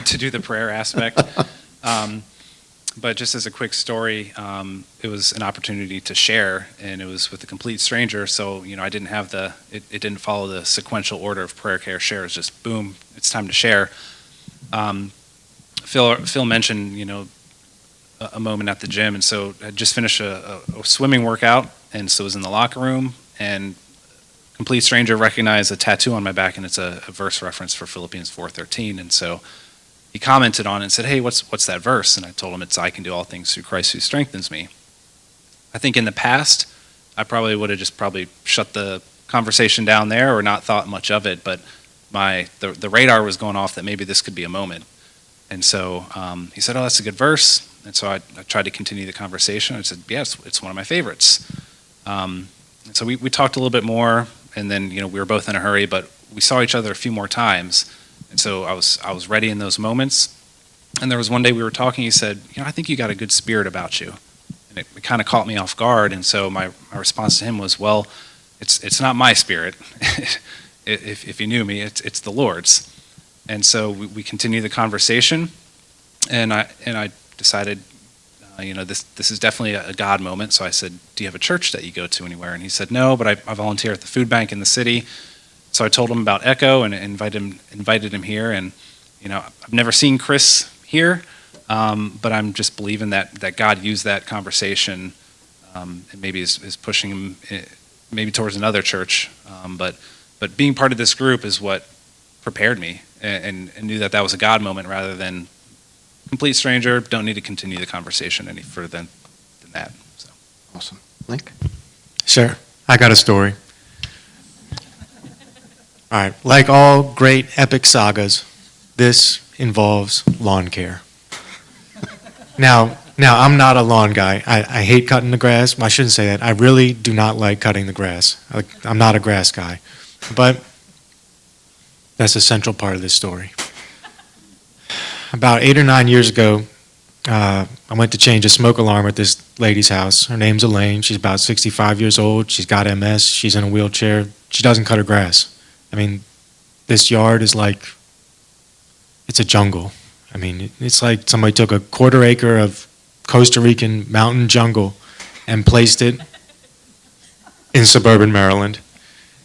to do the prayer aspect. But just as a quick story, it was an opportunity to share, and it was with a complete stranger. So, I didn't have it didn't follow the sequential order of prayer, care, share. It's just boom, it's time to share. Phil mentioned, a moment at the gym, and so I just finished a swimming workout, and so I was in the locker room, and complete stranger recognized a tattoo on my back, and it's a verse reference for Philippians 4:13, and so he commented on it and said, "Hey, what's that verse?" And I told him it's, "I can do all things through Christ who strengthens me." I think in the past, I probably would have just shut the conversation down there or not thought much of it, but the radar was going off that maybe this could be a moment. And so he said, "Oh, that's a good verse." And so I tried to continue the conversation. I said, "Yes, it's one of my favorites." And so we talked a little bit more, and then we were both in a hurry, but we saw each other a few more times. And so I was ready in those moments. And there was one day we were talking, he said, "I think you got a good spirit about you." And it kind of caught me off guard. And so my response to him was, "Well, it's not my spirit. If you knew me, it's the Lord's." And so we continued the conversation, and I decided, this is definitely a God moment. So I said, "Do you have a church that you go to anywhere?" And he said, "No, but I volunteer at the food bank in the city." So I told him about Echo and invited him here. And I've never seen Chris here, but I'm just believing that God used that conversation and maybe is pushing him maybe towards another church. But being part of this group is what prepared me. and knew that that was a God moment rather than complete stranger, don't need to continue the conversation any further than that. So.
Awesome. Link?
Sure. I got a story. All right. Like all great epic sagas, this involves lawn care. Now, I'm not a lawn guy. I hate cutting the grass. Well, I shouldn't say that. I really do not like cutting the grass. I'm not a grass guy. But that's a central part of this story. About 8 or 9 years ago, I went to change a smoke alarm at this lady's house. Her name's Elaine. She's about 65 years old. She's got MS. She's in a wheelchair. She doesn't cut her grass. I mean, this yard is like, it's a jungle. I mean, it's like somebody took a 1/4 acre of Costa Rican mountain jungle and placed it in suburban Maryland.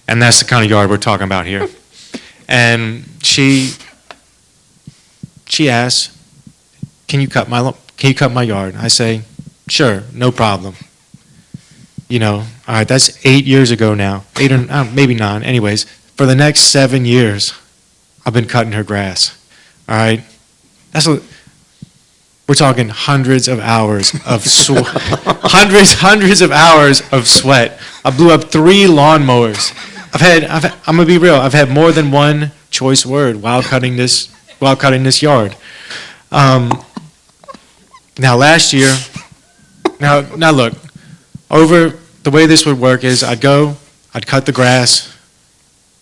And that's the kind of yard we're talking about here. And she asked, can you cut my yard? I say, sure, no problem. You know, all right, that's 8 years ago now. 8 or maybe 9. Anyways, for the next 7 years, I've been cutting her grass. All right, we're talking hundreds of hours of sweat. hundreds of hours of sweat. I blew up 3 lawnmowers. I'm gonna be real. I've had more than one choice word while cutting this yard. Now last year, now look, over the way this would work is I'd cut the grass,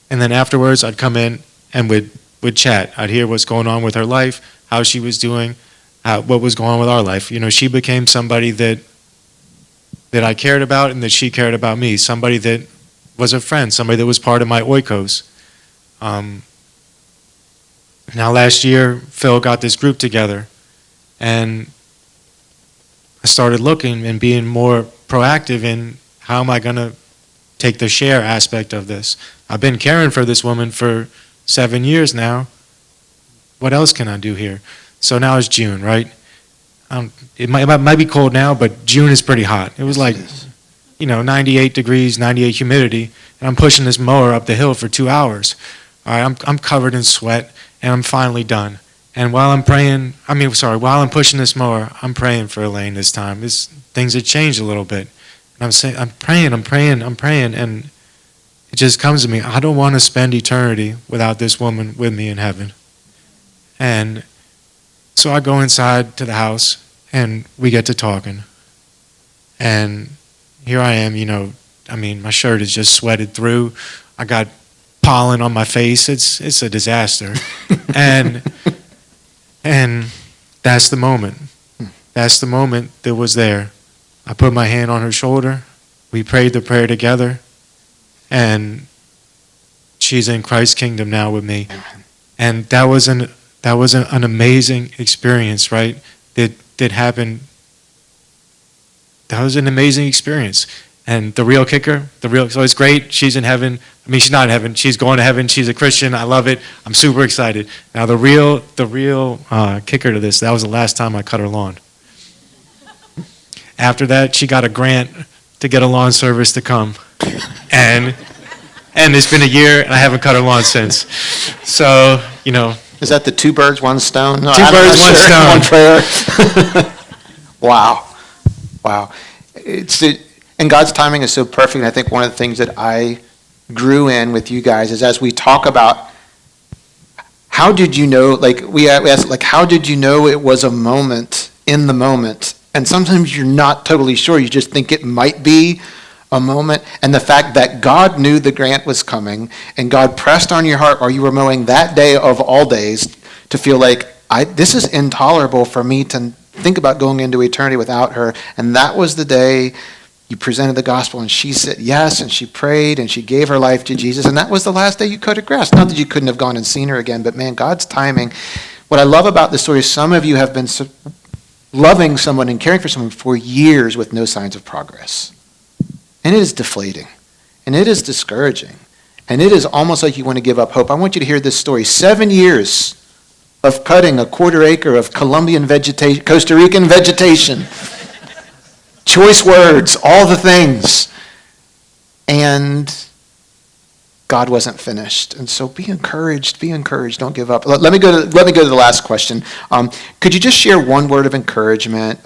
and then afterwards I'd come in and would chat. I'd hear what's going on with her life, how she was doing, what was going on with our life. You know, she became somebody that I cared about and that she cared about me, somebody that was a friend, somebody that was part of my oikos. Now last year, Phil got this group together, and I started looking and being more proactive in how am I going to take the share aspect of this. I've been caring for this woman for 7 years now. What else can I do here? So now it's June, right? It might be cold now, but June is pretty hot. It was like, 98 degrees, 98 humidity, and I'm pushing this mower up the hill for 2 hours. All right, I'm covered in sweat, and I'm finally done. And while I'm pushing this mower, I'm praying for Elaine this time. Things had changed a little bit. And I'm praying, and it just comes to me, I don't want to spend eternity without this woman with me in heaven. And so I go inside to the house, and we get to talking. And here I am, my shirt is just sweated through. I got pollen on my face. It's a disaster. And that's the moment. That's the moment that was there. I put my hand on her shoulder. We prayed the prayer together. And she's in Christ's kingdom now with me. And that was an amazing experience, right? That happened. That was an amazing experience. And the real kicker, so it's great. She's in heaven. I mean, she's not in heaven. She's going to heaven. She's a Christian. I love it. I'm super excited. Now, the real kicker to this, that was the last time I cut her lawn. After that, she got a grant to get a lawn service to come. And it's been a year, and I haven't cut her lawn since. So,
Is that the 2 birds, 1 stone? No,
2 birds, 1 stone.
1 prayer. Wow. And God's timing is so perfect. And I think one of the things that I grew in with you guys is as we talk about how did you know, we asked, how did you know it was a moment in the moment? And sometimes you're not totally sure. You just think it might be a moment. And the fact that God knew the grant was coming and God pressed on your heart while you were mowing that day of all days to feel like, this is intolerable for me to think about going into eternity without her. And that was the day you presented the gospel and she said yes, and she prayed and she gave her life to Jesus. And that was the last day you cut her grass. Not that you couldn't have gone and seen her again, but man, God's timing. What I love about this story is some of you have been loving someone and caring for someone for years with no signs of progress. And it is deflating. And it is discouraging. And it is almost like you want to give up hope. I want you to hear this story. 7 years of cutting a 1/4 acre of Costa Rican vegetation. Choice words, all the things. And God wasn't finished. And so be encouraged, don't give up. Let me go to the last question. Could you just share one word of encouragement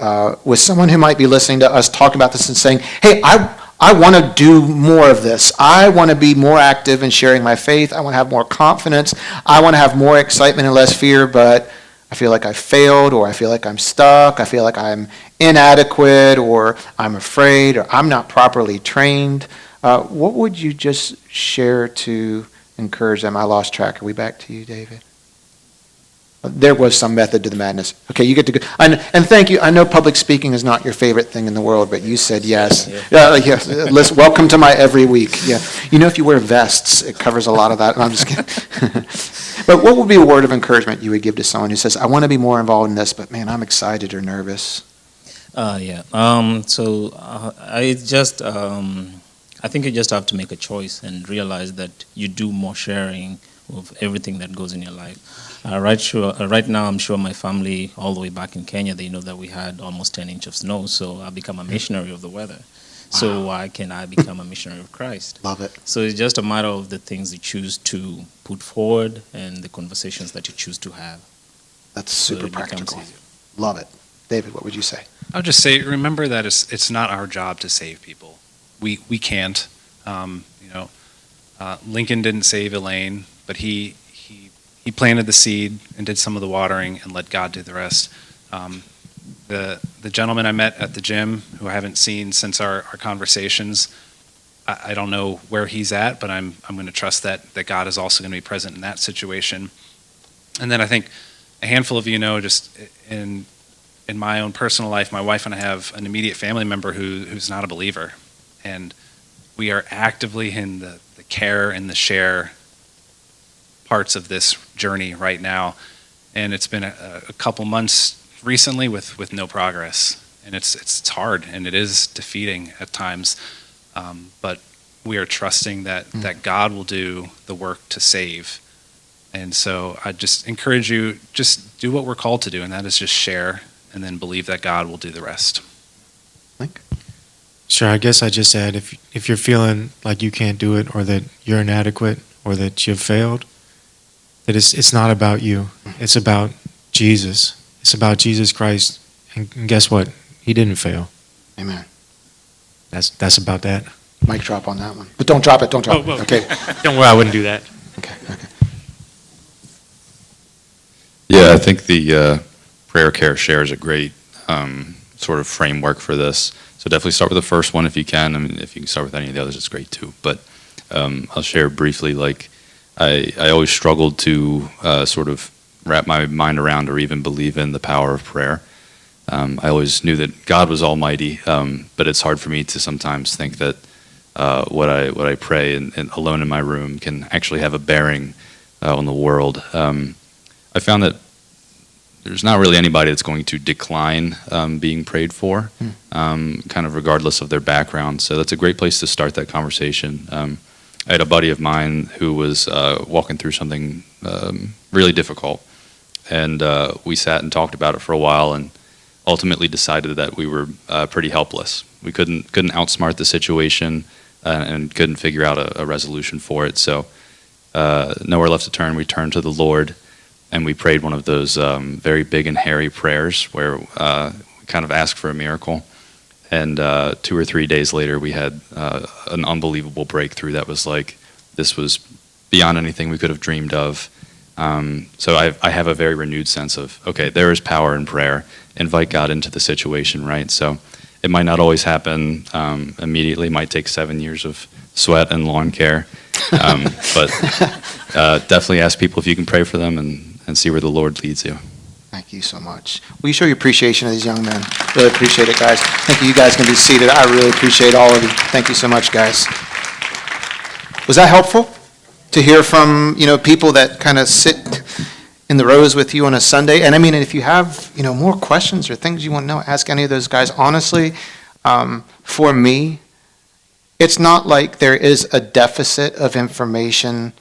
with someone who might be listening to us talking about this and saying, hey, I want to do more of this. I want to be more active in sharing my faith. I want to have more confidence. I want to have more excitement and less fear, but I feel like I failed, or I feel like I'm stuck. I feel like I'm inadequate, or I'm afraid, or I'm not properly trained. What would you just share to encourage them? I lost track. Are we back to you, David? There was some method to the madness. Okay, you get to go. And thank you. I know public speaking is not your favorite thing in the world, but you said yes. Yes. Listen, welcome to my every week. Yeah. You know, if you wear vests, it covers a lot of that. I'm just kidding. But what would be a word of encouragement you would give to someone who says, I want to be more involved in this, but man, I'm excited or nervous?
I think you just have to make a choice and realize that you do more sharing of everything that goes in your life. Right now, I'm sure my family, all the way back in Kenya, they know that we had almost 10 inches of snow, so I become a missionary of the weather. Wow. So why can I become a missionary of Christ?
Love it.
So it's just a matter of the things you choose to put forward and the conversations that you choose to have.
That's super practical. Love it. David, what would you say?
I would just say, remember that it's not our job to save people. We can't. Lincoln didn't save Elaine, but he planted the seed and did some of the watering and let God do the rest. The gentleman I met at the gym, who I haven't seen since our conversations, I don't know where he's at, but I'm going to trust that God is also going to be present in that situation. And then I think a handful of you know, just in my own personal life, my wife and I have an immediate family member who's not a believer. And we are actively in the care and the share parts of this journey right now. And it's been a couple months recently with no progress. And it's hard, and it is defeating at times. But we are trusting that God will do the work to save. And so I just encourage you, just do what we're called to do, and that is just share, and then believe that God will do the rest.
Link?
Sure, I guess I just add, if you're feeling like you can't do it, or that you're inadequate, or that you've failed, that it's not about you. It's about Jesus. It's about Jesus Christ. And guess what? He didn't fail.
Amen.
That's about that.
Mic drop on that one. But don't drop it. It. Okay.
Don't worry, I wouldn't do that.
Okay.
Yeah, I think the prayer care share is a great sort of framework for this. So definitely start with the first one if you can. I mean, if you can start with any of the others, it's great too. But I'll share briefly, like, I always struggled to sort of wrap my mind around or even believe in the power of prayer. I always knew that God was almighty, but it's hard for me to sometimes think that what I pray and alone in my room can actually have a bearing on the world. I found that there's not really anybody that's going to decline being prayed for, kind of regardless of their background. So that's a great place to start that conversation. I had a buddy of mine who was walking through something really difficult, and we sat and talked about it for a while, and ultimately decided that we were pretty helpless. We couldn't outsmart the situation and couldn't figure out a resolution for it. So nowhere left to turn. We turned to the Lord, and we prayed one of those very big and hairy prayers where we kind of asked for a miracle. And 2 or 3 days later, we had an unbelievable breakthrough that was like, this was beyond anything we could have dreamed of. So I have a very renewed sense of, okay, there is power in prayer. Invite God into the situation, right? So it might not always happen immediately. It might take 7 years of sweat and lawn care. But definitely ask people if you can pray for them and see where the Lord leads you.
Thank you so much. Will you show your appreciation of these young men? Really appreciate it, guys. Thank you. You guys can be seated. I really appreciate all of you. Thank you so much, guys. Was that helpful to hear from, people that kind of sit in the rows with you on a Sunday? And I mean, if you have, more questions or things you want to know, ask any of those guys. Honestly, for me, it's not like there is a deficit of information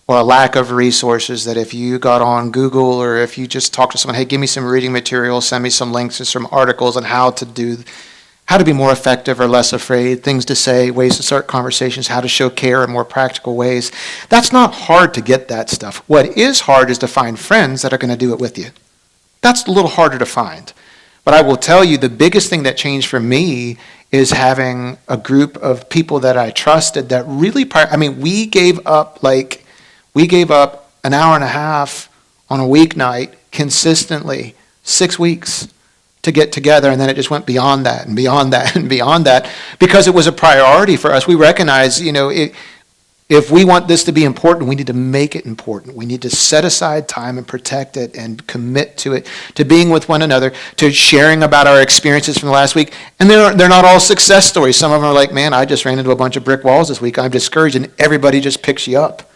or a lack of resources that if you got on Google or if you just talk to someone, hey, give me some reading material, send me some links to some articles on how to do how to be more effective or less afraid, things to say, ways to start conversations, how to show care in more practical ways. That's not hard to get that stuff. What is hard is to find friends that are going to do it with you. That's a little harder to find. But I will tell you, the biggest thing that changed for me is having a group of people that I trusted that really, we gave up an hour and a half on a weeknight consistently, 6 weeks to get together, and then it just went beyond that and beyond that and beyond that because it was a priority for us. We recognize, if we want this to be important, we need to make it important. We need to set aside time and protect it and commit to it, to being with one another, to sharing about our experiences from the last week. And they're not all success stories. Some of them are like, man, I just ran into a bunch of brick walls this week. I'm discouraged, and everybody just picks you up.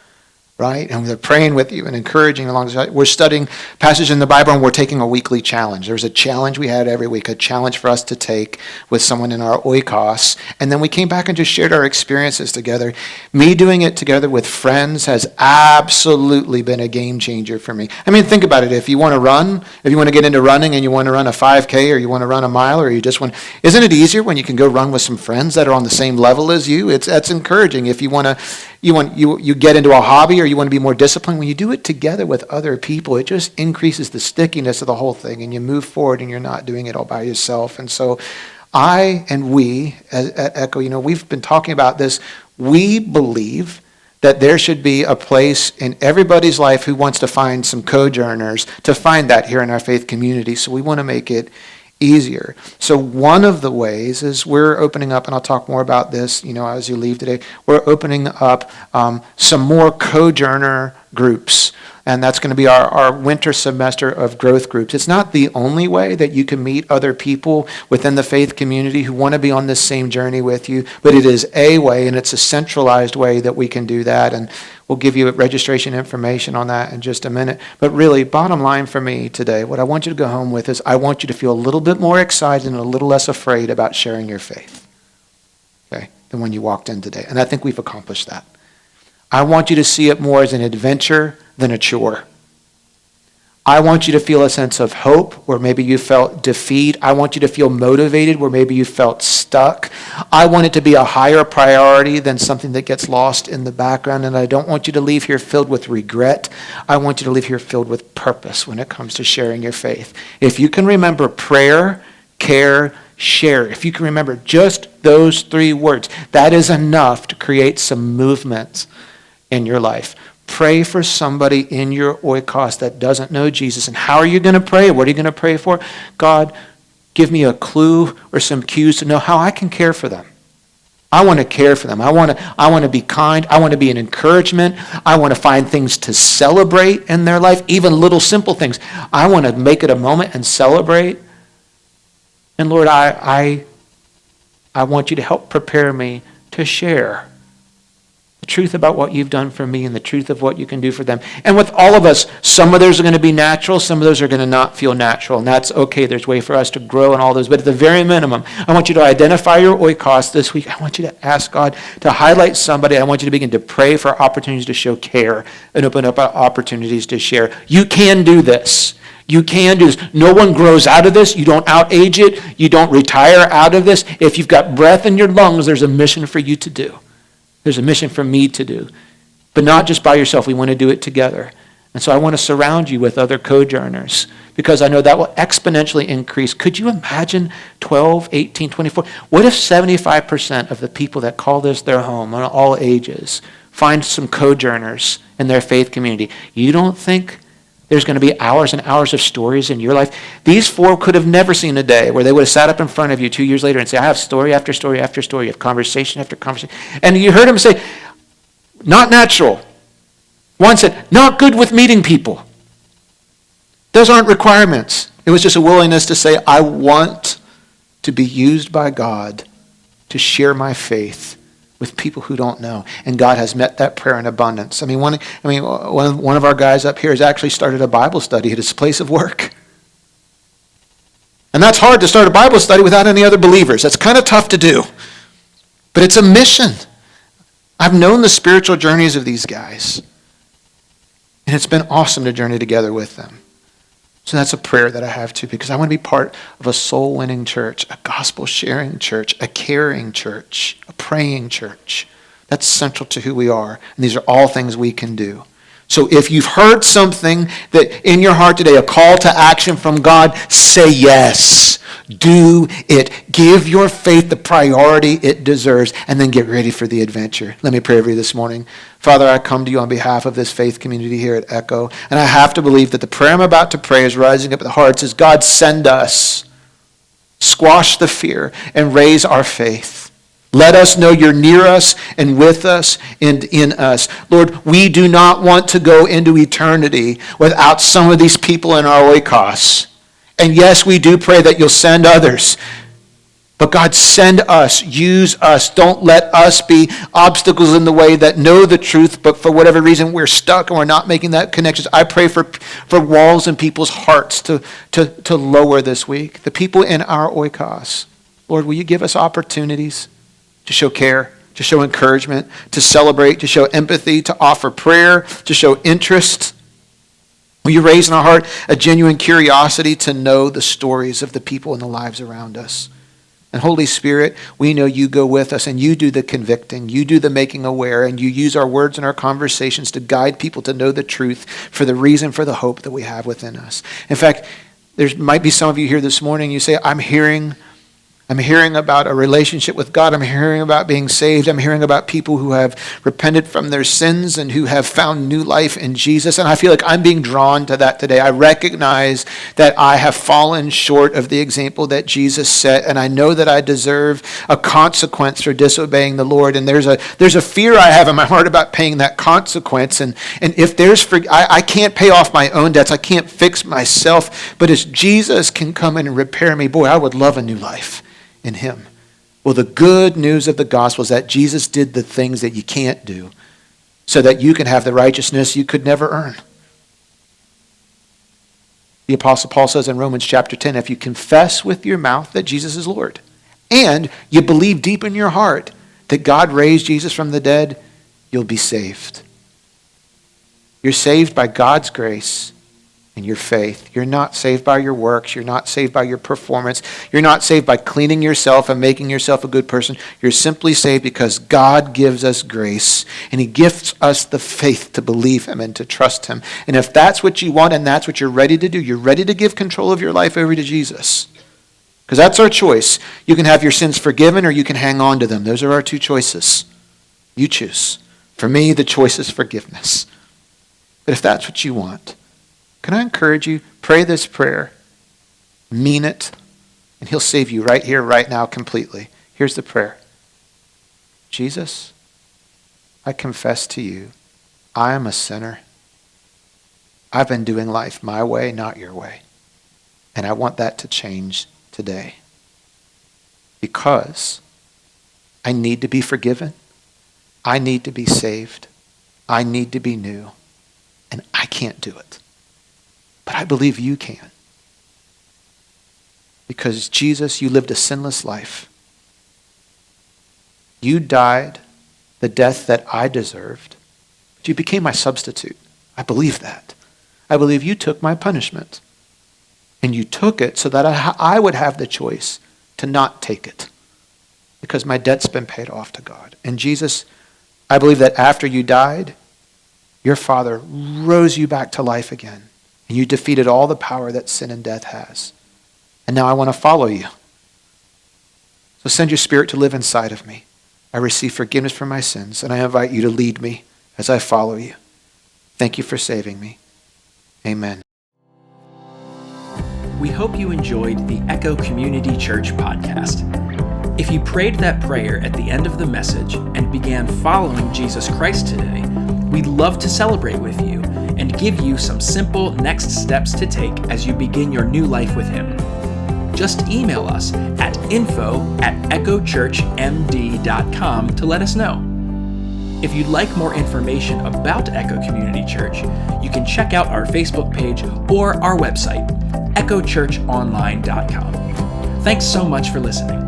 Right? And they're praying with you and encouraging along. We're studying passages in the Bible, and we're taking a weekly challenge. There's a challenge we had every week, a challenge for us to take with someone in our oikos. And then we came back and just shared our experiences together. Me doing it together with friends has absolutely been a game changer for me. Think about it. If you want to get into running and you want to run a 5K or you want to run a mile or you just want, isn't it easier when you can go run with some friends that are on the same level as you? That's encouraging. If you get into a hobby or you want to be more disciplined, when you do it together with other people, it just increases the stickiness of the whole thing, and you move forward and you're not doing it all by yourself. And so we at Echo, we've been talking about this. We believe that there should be a place in everybody's life who wants to find some co-journers to find that here in our faith community. So we want to make it easier. So one of the ways is we're opening up, and I'll talk more about this, as you leave today, we're opening up some more co-journer groups. And that's going to be our winter semester of growth groups. It's not the only way that you can meet other people within the faith community who want to be on this same journey with you, but it is a way, and it's a centralized way that we can do that. And we'll give you registration information on that in just a minute. But really, bottom line for me today, what I want you to go home with is I want you to feel a little bit more excited and a little less afraid about sharing your faith, okay, than when you walked in today. And I think we've accomplished that. I want you to see it more as an adventure than a chore. I want you to feel a sense of hope where maybe you felt defeat. I want you to feel motivated where maybe you felt stuck. I want it to be a higher priority than something that gets lost in the background. And I don't want you to leave here filled with regret. I want you to leave here filled with purpose when it comes to sharing your faith. If you can remember prayer, care, share, if you can remember just those 3 words, that is enough to create some movement in your life. Pray for somebody in your oikos that doesn't know Jesus. And how are you going to pray? What are you going to pray for? God, give me a clue or some cues to know how I can care for them. I want to care for them. I want to be kind. I want to be an encouragement. I want to find things to celebrate in their life, even little simple things. I want to make it a moment and celebrate. And Lord, I want you to help prepare me to share the truth about what you've done for me and the truth of what you can do for them. And with all of us, some of those are going to be natural, some of those are going to not feel natural, and that's okay. There's a way for us to grow in all those. But at the very minimum, I want you to identify your oikos this week. I want you to ask God to highlight somebody. I want you to begin to pray for opportunities to show care and open up opportunities to share. You can do this. You can do this. No one grows out of this. You don't outage it. You don't retire out of this. If you've got breath in your lungs, there's a mission for you to do. There's a mission for me to do. But not just by yourself. We want to do it together. And so I want to surround you with other co-journers because I know that will exponentially increase. Could you imagine 12, 18, 24? What if 75% of the people that call this their home on all ages find some co-journers in their faith community? You don't think there's going to be hours and hours of stories in your life? These 4 could have never seen a day where they would have sat up in front of you 2 years later and say, I have story after story after story. You have conversation after conversation. And you heard them say, not natural. One said, not good with meeting people. Those aren't requirements. It was just a willingness to say, I want to be used by God to share my faith with people who don't know. And God has met that prayer in abundance. One of our guys up here has actually started a Bible study at his place of work. And that's hard to start a Bible study without any other believers. That's kind of tough to do. But it's a mission. I've known the spiritual journeys of these guys. And it's been awesome to journey together with them. So that's a prayer that I have too, because I want to be part of a soul-winning church, a gospel-sharing church, a caring church, a praying church. That's central to who we are. And these are all things we can do. So if you've heard something that in your heart today, a call to action from God, say yes. Do it. Give your faith the priority it deserves, and then get ready for the adventure. Let me pray for you this morning. Father, I come to you on behalf of this faith community here at Echo, and I have to believe that the prayer I'm about to pray is rising up in the hearts as God, send us. Squash the fear and raise our faith. Let us know you're near us and with us and in us. Lord, we do not want to go into eternity without some of these people in our oikos. And yes, we do pray that you'll send others. But God, send us, use us. Don't let us be obstacles in the way that know the truth, but for whatever reason we're stuck and we're not making that connection. I pray for walls in people's hearts to lower this week. The people in our oikos. Lord, will you give us opportunities to show care, to show encouragement, to celebrate, to show empathy, to offer prayer, to show interest? Will you raise in our heart a genuine curiosity to know the stories of the people and the lives around us? And Holy Spirit, we know you go with us and you do the convicting, you do the making aware, and you use our words and our conversations to guide people to know the truth for the reason, for the hope that we have within us. In fact, there might be some of you here this morning, you say, I'm hearing about a relationship with God. I'm hearing about being saved. I'm hearing about people who have repented from their sins and who have found new life in Jesus. And I feel like I'm being drawn to that today. I recognize that I have fallen short of the example that Jesus set, and I know that I deserve a consequence for disobeying the Lord. And there's a fear I have in my heart about paying that consequence. And if I can't pay off my own debts, I can't fix myself. But as Jesus can come in and repair me, boy, I would love a new life in him. Well, the good news of the gospel is that Jesus did the things that you can't do so that you can have the righteousness you could never earn. The Apostle Paul says in Romans chapter 10, if you confess with your mouth that Jesus is Lord and you believe deep in your heart that God raised Jesus from the dead, you'll be saved. You're saved by God's grace and your faith. You're not saved by your works. You're not saved by your performance. You're not saved by cleaning yourself and making yourself a good person. You're simply saved because God gives us grace and he gifts us the faith to believe him and to trust him. And if that's what you want and that's what you're ready to do, you're ready to give control of your life over to Jesus. Because that's our choice. You can have your sins forgiven or you can hang on to them. Those are our two choices. You choose. For me, the choice is forgiveness. But if that's what you want, can I encourage you, pray this prayer, mean it, and he'll save you right here, right now, completely. Here's the prayer. Jesus, I confess to you, I am a sinner. I've been doing life my way, not your way. And I want that to change today. Because I need to be forgiven. I need to be saved. I need to be new. And I can't do it. But I believe you can. Because Jesus, you lived a sinless life. You died the death that I deserved. But you became my substitute. I believe that. I believe you took my punishment. And you took it so that I would have the choice to not take it. Because my debt's been paid off to God. And Jesus, I believe that after you died, your Father rose you back to life again. And you defeated all the power that sin and death has. And now I want to follow you. So send your Spirit to live inside of me. I receive forgiveness for my sins, and I invite you to lead me as I follow you. Thank you for saving me. Amen.
We hope you enjoyed the Echo Community Church podcast. If you prayed that prayer at the end of the message and began following Jesus Christ today, we'd love to celebrate with you and give you some simple next steps to take as you begin your new life with him. Just email us at info@echochurchmd.com to let us know. If you'd like more information about Echo Community Church, you can check out our Facebook page or our website, echochurchonline.com. Thanks so much for listening.